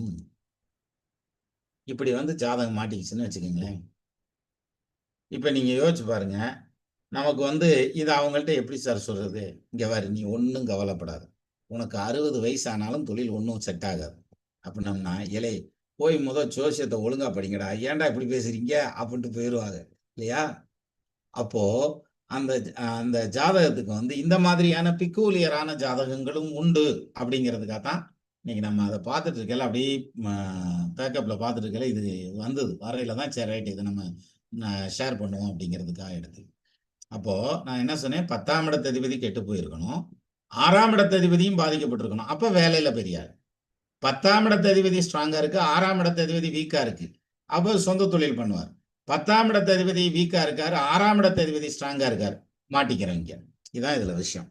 இப்படி வந்து ஜாதகம் மாட்டிக்கிச்சுன்னு வச்சுக்கோங்களேன். இப்ப நீங்க யோசிச்சு பாருங்க, நமக்கு வந்து இது அவங்கள்ட்ட எப்படி சார் சொல்றது? இங்க பாரு, நீ ஒன்றும் கவலைப்படாது, உனக்கு 60 வயசு ஆனாலும் தொழில் ஒன்றும் செட் ஆகாது அப்படின்னம்னா, இலை போய் ஜோசியத்தை ஒழுங்கா படிங்கடா, ஏன்டா இப்படி பேசுறீங்க அப்படின்ட்டு போயிடுவாங்க இல்லையா? அப்போ அந்த அந்த ஜாதகத்துக்கு வந்து இந்த மாதிரியான பிக்கூலியரான ஜாதகங்களும் உண்டு அப்படிங்கிறதுக்காக தான் இன்னைக்கு நம்ம அதை பார்த்துட்டு இருக்கல, அப்படியே பேக்கப்ல பார்த்துட்டு இருக்கல, இது வந்தது வரையில தான் சரி ரைட் இதை நம்ம ஷேர் பண்ணுவோம் அப்படிங்கிறதுக்காக எடுத்து. அப்போ நான் என்ன சொன்னேன், 10ஆம் இடத்த அதிபதி கெட்டு போயிருக்கணும், 6ஆம் இடத்த அதிபதியும் பாதிக்கப்பட்டிருக்கணும். அப்ப வேலையில பெரியார். 10ஆம் இடத்த அதிபதி ஸ்ட்ராங்கா இருக்கு, 6ஆம் இடத்த அதிபதி வீக்கா இருக்கு, அப்போ சொந்த தொழில் பண்ணுவார். 10ஆம் இடத்த அதிபதி வீக்கா இருக்காரு, 6ஆம் இடத்த அதிபதி ஸ்ட்ராங்கா இருக்காரு, மாட்டிக்கிறவங்க. இதான் இதுல விஷயம்.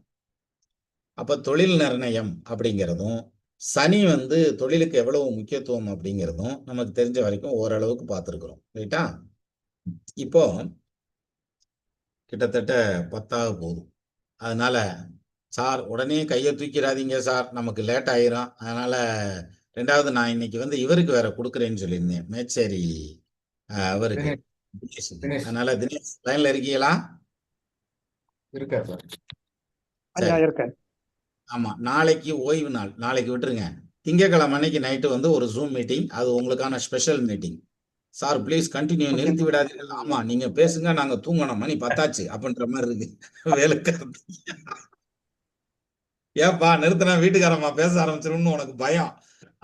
அப்ப தொழில் நிர்ணயம் அப்படிங்கிறதும் சனி வந்து தொழிலுக்கு எவ்வளவு முக்கியத்துவம் அப்படிங்கிறதும் நமக்கு தெரிஞ்ச வரைக்கும் ஓரளவுக்கு பார்த்துருக்குறோம். ரைட்டா? இப்போ கிட்டத்தட்ட 10ஆக போகுது. அதனால சார் உடனே கையை தூக்கிடாதீங்க சார், நமக்கு லேட் ஆயிரும். அதனால 2வது நான் இன்னைக்கு வந்து இவருக்கு வேற கொடுக்குறேன்னு சொல்லியிருந்தேன், மேச்சேரி அவருக்கு தினேஷுக்கு. அதனால தினேஷ் லைன்ல இருக்கீங்களா? இருக்காரு சார். சரி, ஆமா, நாளைக்கு ஓய்வு நாள், நாளைக்கு விட்டுருங்க. திங்கட்கிழமை அன்னைக்கு நைட்டு வந்து ஒரு ஜூம் மீட்டிங், அது உங்களுக்கான special meeting. Sir please continue, நிறுத்தி விடாதீர்கள். ஆமா நீங்க பேசுங்க, நாங்க தூங்கணும், மணி 10 அப்படின்ற மாதிரி இருக்கு வேலைக்காரன். ஏப்பா நிறுத்தினா வீட்டுக்காரம்மா பேச ஆரம்பிச்சிரும்னு உனக்கு பயம்,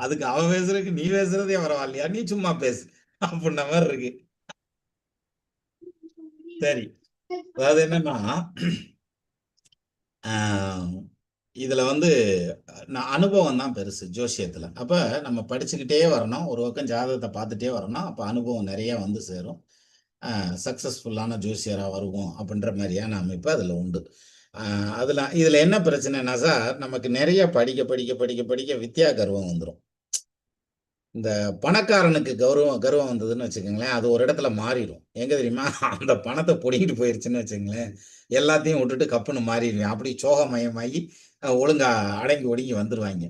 அதுக்கு அவ பேசுறதுக்கு நீ பேசுறதே பரவாயில்லையா, நீ சும்மா பேசு அப்படின்ற மாதிரி இருக்கு. சரி, அதாவது என்னன்னா இதுல வந்து நான் அனுபவம் தான் பெருசு ஜோசியத்துல. அப்ப நம்ம படிச்சுக்கிட்டே வரணும், ஒரு பக்கம் ஜாதகத்தை பார்த்துட்டே வரணும். அப்ப அனுபவம் நிறைய வந்து சேரும், சக்சஸ்ஃபுல்லான ஜோசியரா வருவோம் அப்படின்ற மாதிரியான அமைப்பு அதுல உண்டு. அதுல இதுல என்ன பிரச்சனைனா சார், நமக்கு நிறைய படிக்க படிக்க படிக்க படிக்க வித்யா கர்வம் வந்துடும். இந்த பணக்காரனுக்கு கர்வம் வந்ததுன்னு வச்சுக்கோங்களேன், அது ஒரு இடத்துல மாறிடும். எங்க தெரியுமா? அந்த பணத்தை பிடிங்கிட்டு போயிருச்சுன்னு வச்சுங்களேன், எல்லாத்தையும் விட்டுட்டு கப்புன்னு மாறிடுவேன். அப்படி சோகமயமாகி ஒழுங்கா அடங்கி ஒடுங்கி வந்துருவாங்க.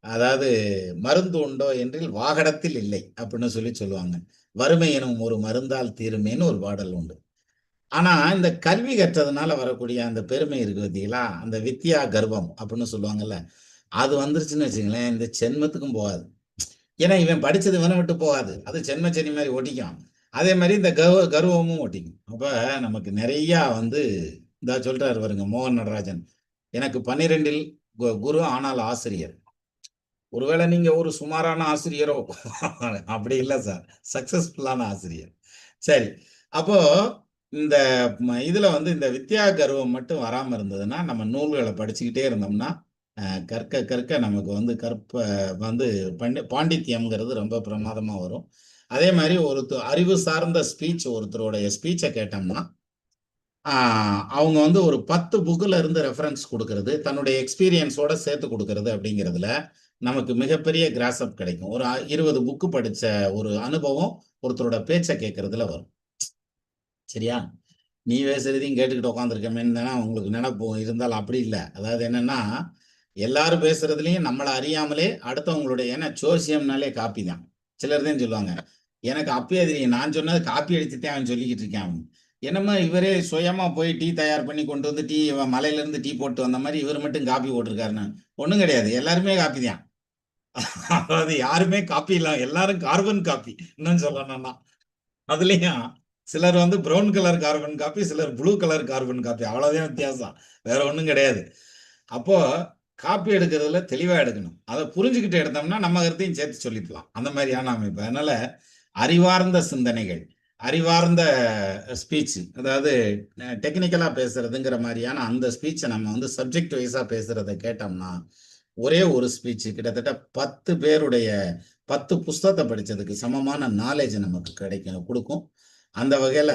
அதாவது மருந்து உண்டோ என்றில் வாகடத்தில் இல்லை அப்படின்னு சொல்லுவாங்க. வறுமை எனும் ஒரு மருந்தால் தீருமேன்னு ஒரு பாடல் உண்டு. ஆனா இந்த கல்வி கற்றதுனால வரக்கூடிய அந்த பெருமை இருக்கு பார்த்தீங்களா, அந்த வித்யா கர்வம் அப்படின்னு சொல்லுவாங்கல்ல, அது வந்துருச்சுன்னு வச்சுங்களேன், இந்த ஜென்மத்துக்கும் போகாது. ஏன்னா இவன் படிச்சது இவனை விட்டு போகாது, அது ஜென்மச்சனி மாதிரி ஒட்டிக்கும். அதே மாதிரி இந்த கர்வமும் ஒட்டிக்கும். அப்ப நமக்கு நிறைய வந்து இந்த சொல்றாரு பாருங்க மோகன் நடராஜன், எனக்கு 12இல் குரு ஆனால் ஆசிரியர். ஒருவேளை நீங்க ஒரு சுமாரான ஆசிரியரோ அப்படி இல்லை சார், சக்சஸ்ஃபுல்லான ஆசிரியர். சரி, அப்போ இந்த இதுல வந்து இந்த வித்யா கர்வம் மட்டும் வராம இருந்ததுன்னா, நம்ம நூல்களை படிச்சுக்கிட்டே இருந்தோம்னா கற்க கற்க நமக்கு வந்து வந்து பாண்டித்யம்ங்கிறது ரொம்ப பிரமாதமா வரும். அதே மாதிரி ஒரு அறிவு சார்ந்த ஸ்பீச், ஒருத்தருடைய ஸ்பீச்சை கேட்டோம்னா அவங்க வந்து ஒரு 10 புக்குல இருந்து ரெஃபரன்ஸ் கொடுக்கறது, தன்னுடைய எக்ஸ்பீரியன்ஸோட சேர்த்து கொடுக்கறது அப்படிங்கிறதுல நமக்கு மிகப்பெரிய கிராஸ்அப் கிடைக்கும். ஒரு 20 புக்கு படிச்ச ஒரு அனுபவம் ஒருத்தரோட பேச்ச கேட்கறதுல வரும். சரியா? நீ பேசுறதையும் கேட்டுக்கிட்டு உட்காந்துருக்கமேன்னு தானே உங்களுக்கு நினைப்பு இருந்தாலும் அப்படி இல்ல. அதாவது என்னன்னா, எல்லாரும் பேசுறதுலயும் நம்மள அறியாமலே அடுத்தவங்களுடைய ஏன்னா ஜோசியம்னாலே காப்பி தான். சிலர் தான் சொல்லுவாங்க. எனக்கு அப்பயே தெரியும். நான் சொன்னது காப்பி அடிச்சுட்டேன் அவன் சொல்லிக்கிட்டு இருக்கான் அவன். என்னமோ இவரே சுயமா போய் டீ தயார் பண்ணி கொண்டு வந்து மலையிலேருந்து டீ போட்டு வந்த மாரி இவர் மட்டும் காப்பி போட்டிருக்காருன்னு. ஒண்ணும் கிடையாது. எல்லாருமே காப்பி தான். அதாவது யாருமே காப்பி இல்ல. எல்லாரும் கார்பன் காப்பி. இன்னும் சொல்லணும்னா. அதுலயும் சிலர் வந்து ப்ரவுன் கலர் கார்பன் காப்பி, சிலர் ப்ளூ கலர் கார்பன் காப்பி. அவ்வளவுதான் வித்தியாசம். வேற ஒண்ணும் கிடையாது. அப்போ காப்பி எடுக்கிறதுல தெளிவா எடுக்கணும். அத புரிஞ்சுகிட்டு எடுத்தோம்னா நம்ம கருத்தையும் சேர்த்து சொல்லிக்கலாம். அந்த மாதிரியான அமைப்பு. அதனால அறிவார்ந்த சிந்தனைகள், அறிவார்ந்த ஸ்பீச், அதாவது டெக்னிக்கலா பேசுறதுங்கிற மாதிரியான அந்த ஸ்பீச்சை நம்ம வந்து சப்ஜெக்ட் வைஸா பேசுறத கேட்டோம்னா ஒரே ஒரு ஸ்பீச் கிட்டத்தட்ட 10 பேருடைய 10 புஸ்தகத்தை படிச்சதுக்கு சமமான நாலேஜ் நமக்கு கொடுக்கும். அந்த வகையில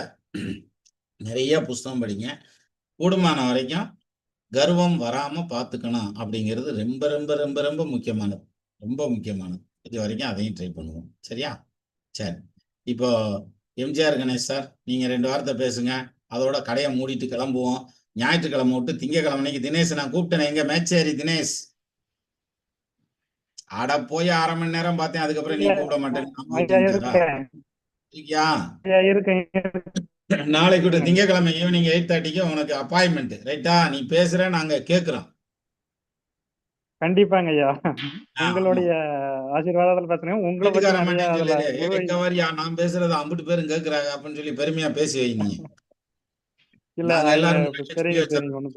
நிறைய புஸ்தகம் படிங்க. கூடுமான வரைக்கும் கர்வம் வராம பார்த்துக்கணும் அப்படிங்கிறது ரொம்ப ரொம்ப ரொம்ப ரொம்ப முக்கியமானது. ரொம்ப முக்கியமானது. இது வரைக்கும் அதையும் ட்ரை பண்ணுவோம். சரியா? சரி. இப்போ எம்ஜிஆர் கணேஷ் சார், நீங்க 2 வார்த்தை பேசுங்க. அதோட கடையை மூடிட்டு கிளம்புவோம். ஞாயிற்றுக்கிழமை விட்டு திங்கக்கிழமை அன்னைக்கு தினேஷ் நான் கூப்பிட்டேன். எங்க மேச்சேரி தினேஷ். அட போய் 1/2 மணி நேரம் பார்த்தேன். அதுக்கப்புறம் நீ கூப்பிட மாட்டேன்னு இருக்கியா? நாளைக்கு கூட திங்கக்கிழமை ஈவினிங் 8:30க்கு உனக்கு அப்பாயின்மெண்ட். ரைட்டா? நீ பேசுற, நாங்க கேட்கிறோம். கண்டிப்பாங்க ஐயா. உங்களுடைய ஆசீர்வாதத்துல பேசுறேன். உங்களை பத்தி நிறைய அதுல நான் பேசுறது அம்புட்டு பேரும் கேட்கிறாங்க அப்படின்னு சொல்லி பெருமையா பேசி வை நீ. இல்ல நாங்க எல்லாரும்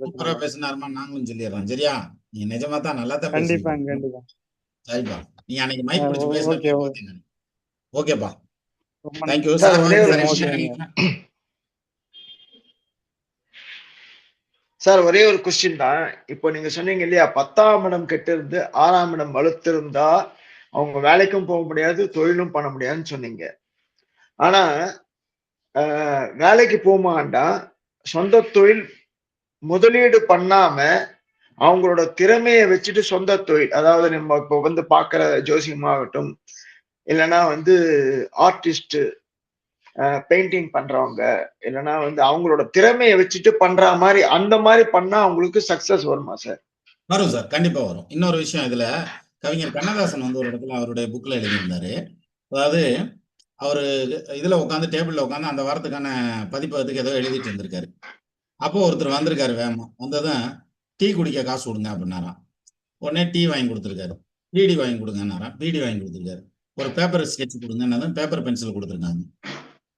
சூப்பரா பேசினாருமா நாங்களும் சொல்லிடுறோம். சரியா? நீ நிஜமா தான் நல்லா தான் கண்டிப்பாங்க கண்டிப்பா. சரிப்பா. நீ அன்னைக்கு மைக் பிடிச்சு பேசுறேன். ஓகேப்பா. ரொம்ப தேங்க்யூ சார். ஒரே ஒரு கொஸ்டின் தான். இப்போ நீங்க சொன்னீங்க இல்லையா, 10ஆம் இடம் கெட்டு இருந்து 6ஆம் இடம் வலுத்திருந்தா அவங்க வேலைக்கும் போக முடியாது, தொழிலும் பண்ண முடியாதுன்னு சொன்னீங்க. ஆனா வேலைக்கு போமாண்டா சொந்த தொழில் முதலீடு பண்ணாம அவங்களோட திறமையை வச்சுட்டு சொந்த தொழில், அதாவது நம்ம இப்போ வந்து பாக்குற ஜோசியமாகட்டும், இல்லைன்னா வந்து ஆர்டிஸ்ட் பெயிண்டிங் பண்றவங்க, இல்லைன்னா வந்து அவங்களோட திறமையை வச்சுட்டு பண்ற மாதிரி, அந்த மாதிரி பண்ணா அவங்களுக்கு சக்சஸ் வருமா சார்? வரும் சார், கண்டிப்பா வரும். இன்னொரு விஷயம், இதுல கவிஞர் கண்ணதாசன் வந்து ஒரு இடத்துல அவருடைய புக்ல எழுதியிருந்தாரு. அதாவது அவரு இதுல உட்காந்து டேபிள்ல உட்காந்து அந்த வாரத்துக்கான பதிப்பகத்துக்கு ஏதோ எழுதிட்டு இருந்திருக்காரு. அப்போ ஒருத்தர் வந்திருக்காரு வேகமா. வந்ததும் டீ குடிக்க காசு கொடுங்க அப்படின்னாராம். உடனே டீ வாங்கி கொடுத்துருக்காரு. பீடி வாங்கி கொடுங்கன்னாராம். பீடி வாங்கி கொடுத்துருக்காரு. ஒரு பேப்பர் ஸ்கெட்ச் கொடுங்கன்னதும் பேப்பர் பென்சில் கொடுத்துருக்காங்க.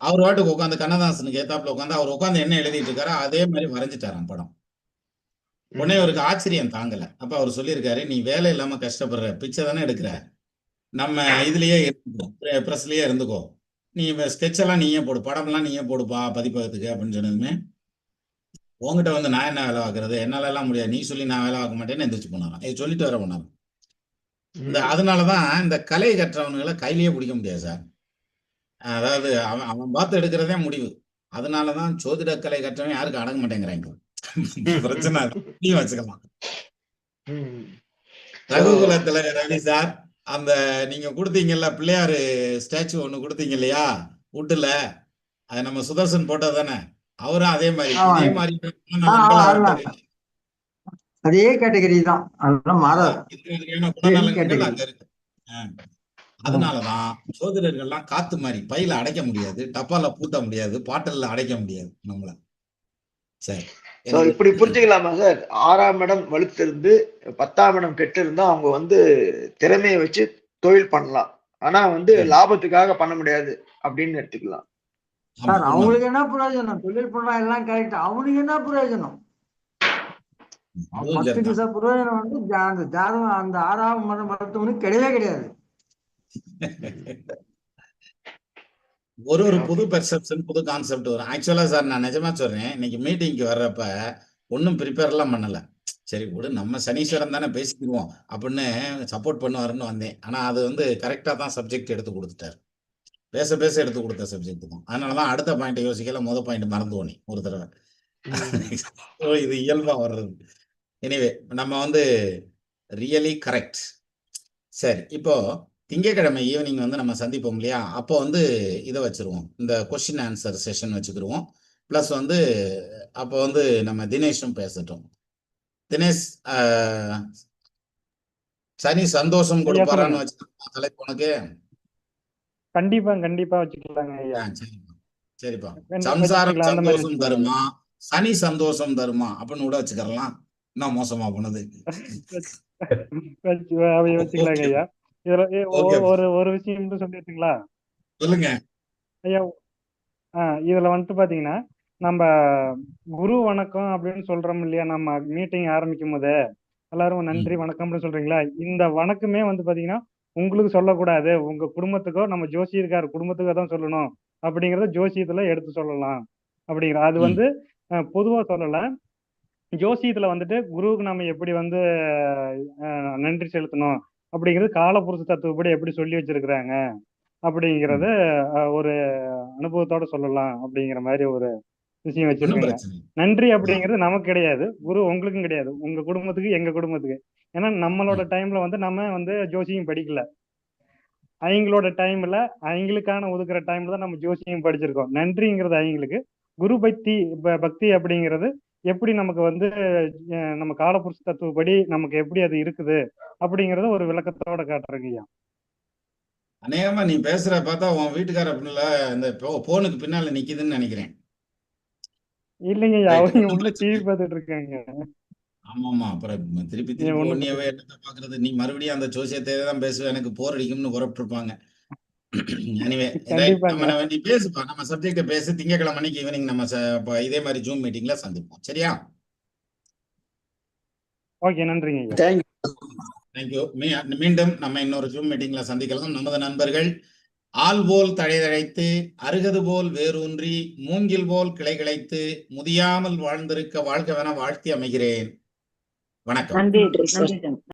அவர் வாட்டுக்கு உட்காந்து கண்ணதாசனுக்கு ஏத்தாப்புல உட்காந்து அவர் உட்காந்து என்ன எழுதிட்டு இருக்காரோ அதே மாதிரி வரைஞ்சிட்டாராம் படம். உடனே அவருக்கு ஆச்சரியம் தாங்கல. அப்ப அவர் சொல்லியிருக்காரு, நீ வேலை இல்லாம கஷ்டப்படுற, பிச்சை தானே எடுக்கிற, நம்ம இதுலயே இருந்துக்கோ, பிரஸ்லயே இருந்துக்கோ, நீ ஸ்கெட்ச் எல்லாம் நீயே போடு, படம் எல்லாம் நீயே போடுப்பா பதிப்பகத்துக்கு அப்படின்னு சொன்னதுமே, உங்ககிட்ட வந்து நான் என்ன வேலை பார்க்கறது, என்னால எல்லாம் முடியாது, நீ சொல்லி நான் வேலை பார்க்க மாட்டேன்னு எந்திரிச்சு போனாராம். இது சொல்லிட்டு வர போனாராம். அதனாலதான் இந்த கலை கற்றவனுங்களை கையிலேயே பிடிக்க முடியாது சார். அதாவது அவன் பார்த்து எடுக்கிறதே முடிவு. அதனாலதான் ஜோதிட கலை கற்றவன் யாருக்கு அடங்க மாட்டேங்கிறாங்க. பிரச்சனை நீ வச்சுக்கலாம். ரகுகுலத்துல ரவி சார், அந்த நீங்க கொடுத்தீங்கல்ல பிள்ளையாரு ஸ்டாச்சு ஒண்ணு கொடுத்தீங்க இல்லையா வீட்டுல, அது நம்ம சுதர்சன் போட்டது தானே, அவரும் அதே மாதிரி அதே கேட்டகரி தான். அதனாலதான் சோதரர்கள்லாம் காத்து மாதிரி பையில அடைக்க முடியாது, டப்பால பூட்ட முடியாது, பாட்டல்ல அடைக்க முடியாது நம்மள. சரி, இப்படி புரிஞ்சுக்கலாமா சார்? 6ஆம் இடம் வலுத்திருந்து 10ஆம் இடம் கெட்டு இருந்தா அவங்க வந்து திறமையை வச்சு தொழில் பண்ணலாம், ஆனா வந்து லாபத்துக்காக பண்ண முடியாது அப்படின்னு எடுத்துக்கலாம் சார். அவங்களுக்கு என்ன பிரயோஜனம்? தொழில் பண்றா எல்லாம் கரெக்ட், அவனுக்கு என்ன பிரயோஜனம்? பிரயோஜனம் வந்து அந்த ஜாதகம் அந்த 6ஆம் இடம் வளர்த்தவனுக்கு கிடையவே கிடையாது. ஒரு புது பெர்செப்ஷன், புது கான்செப்ட் வரும். ஆக்சுவலா சார் நான் நிஜமா சொல்றேன், இன்னைக்கு மீட்டிங்க்கு வர்றப்ப ஒன்றும் ப்ரிப்பேர் எல்லாம் பண்ணல. சரி விடு, நம்ம சனீஸ்வரன் தானே பேசிக்குவோம் அப்படின்னு சப்போர்ட் பண்ணுவாருன்னு வந்தேன். ஆனா அது வந்து கரெக்டா தான் சப்ஜெக்ட் எடுத்து கொடுத்துட்டாரு. பேச பேச எடுத்து கொடுத்த சப்ஜெக்ட் தான். அதனாலதான் அடுத்த பாயிண்ட் யோசிக்கல, முதல் பாயிண்ட் மறந்து போனேன் ஒரு தடவை. இது இயல்பா வர்றது. எனிவே நம்ம வந்து ரியலி கரெக்ட். சரி. இப்போ திங்கட்கிழமை ஈவினிங் வந்து நம்ம சந்திப்போம் இல்லையா? அப்போ வந்து இத வச்சுருவோம். இந்த கொஸ்டின் ஆன்சர் செஷன் வச்சுக்கிருவோம். பிளஸ் வந்து அப்போ வந்து நம்ம தினேஷும் பேசட்டும். தினேஷ் சனி சந்தோஷம் ஐயா கொடுப்பாரான்னு சொல்லுங்க. வச்சுக்கலாமா தலைப்பு உனக்கு? கண்டிப்பா வச்சுக்கலாங்க ஐயா. சரிப்பா. சரிப்பா. கண்டிப்பா சம்சாரம் வச்சுக்கலாம். அந்த மாதிரி சந்தோஷம் வச்சுக்கலாம் ஐயா. தருமா? சனி சந்தோஷம் தருமா? அப்படின்னு கூட வச்சுக்கலாம். இன்னும் மோசமா போனது. அப்படி வச்சுக்கலாங்க ஓகே. ஐயா. இதுல ஓகே. ஒரு ஒரு விஷயம் மட்டும் சொல்லிட்டுங்களா சொல்லுங்க. ஐயா? இதுல வந்துட்டு பாத்தீங்கன்னா, நம்ம குரு வணக்கம் அப்படின்னு சொல்றோம் இல்லையா? நம்ம மீட்டிங் ஆரம்பிக்கும் போது எல்லாரும் நன்றி வணக்கம் அப்படின்னு சொல்றீங்களா? இந்த வணக்கமே வந்து பாத்தீங்கன்னா உங்களுக்கு சொல்லக்கூடாது. உங்க குடும்பத்துக்கோ நம்ம ஜோசியர்கார் குடும்பத்துக்கோ தான் சொல்லணும் அப்படிங்கறத ஜோசியத்துல எடுத்து சொல்லலாம் அப்படிங்கிற அது வந்து பொதுவா சொல்லல. ஜோசியத்துல வந்துட்டு குருவுக்கு நம்ம எப்படி வந்து நன்றி செலுத்தணும் அப்படிங்கிறது காலபுருஷ தத்துவப்படி எப்படி சொல்லி வச்சிருக்கிறாங்க அப்படிங்கறத ஒரு அனுபவத்தோட சொல்லலாம் அப்படிங்கிற மாதிரி ஒரு விஷயம் ஒண்ணும் வச்சிருக்கேங்க. பிரச்சனை இல்ல. நன்றி அப்படிங்கிறது நமக்கு கிடையாது. குரு உங்களுக்கும் கிடையாது. உங்க குடும்பத்துக்கு எங்க குடும்பத்துக்கு. ஏன்னா நம்மளோட டைம்ல வந்து நம்ம வந்து ஜோசியம் படிக்கல. அவங்களோட டைம்ல அவங்களுக்கான ஒதுக்குற டைம்ல தான் நம்ம ஜோசியம் படிச்சிருக்கோம். நன்றிங்கிறது அவங்களுக்கு. குரு பக்தி அப்படிங்கிறது எப்படி நமக்கு வந்து நம்ம காலபுருஷ தத்துவப்படி நமக்கு எப்படி அது இருக்குது அப்படிங்கறத ஒரு விளக்கத்தோட காட்டுறேங்க ஐயா. அநேகமா நீ பேசுற பார்த்தா உன் வீட்டுக்கார பிள்ளை இந்த போனுக்கு பின்னால நிக்குதுன்னு நினைக்கிறேன். இல்லைங்க ஐயா, ரைட். அவங்க ஒண்ணும் உள்ள பிரச்சனை டிவி இல்ல. பார்த்துட்டு இருக்காங்க. ஆமாமா. அப்புறம் திருப்பி ஏன் திருப்பி ஒண்ணும் ஒன்னியவே பிரச்சனை என்னத்த பாக்குறது? நீ மறுபடியும் அந்த ஜோசியத்தை தான் பேசுவ. எனக்கு போர் அடிக்கும்னு புறப்பட்டிருப்பாங்க. Anyway right. கண்டிப்பாங்க. நீ பேசுப்பா. நம்ம சப்ஜெக்ட பேசு. திங்கட்கிழமை அன்னைக்கு ஈவினிங் நம்ம இதே மாதிரி ஜூம் மீட்டிங்ல சந்திப்போம். சரியா? ஓகே, நன்றிங்க ஐயா. தேங்க்யூ. மீண்டும் நம்ம இன்னொரு ஜூம் மீட்டிங்ல சந்திக்கலாம். நமது நண்பர்கள் ஆள் போல் தழைதழைத்து அருகது போல் வேரூன்றி மூங்கில் போல் கிளை கிளைத்து முதியாமல் வாழ்ந்திருக்க வாழ்கவென வாழ்த்தி அமைகிறேன். வணக்கம். நன்றி.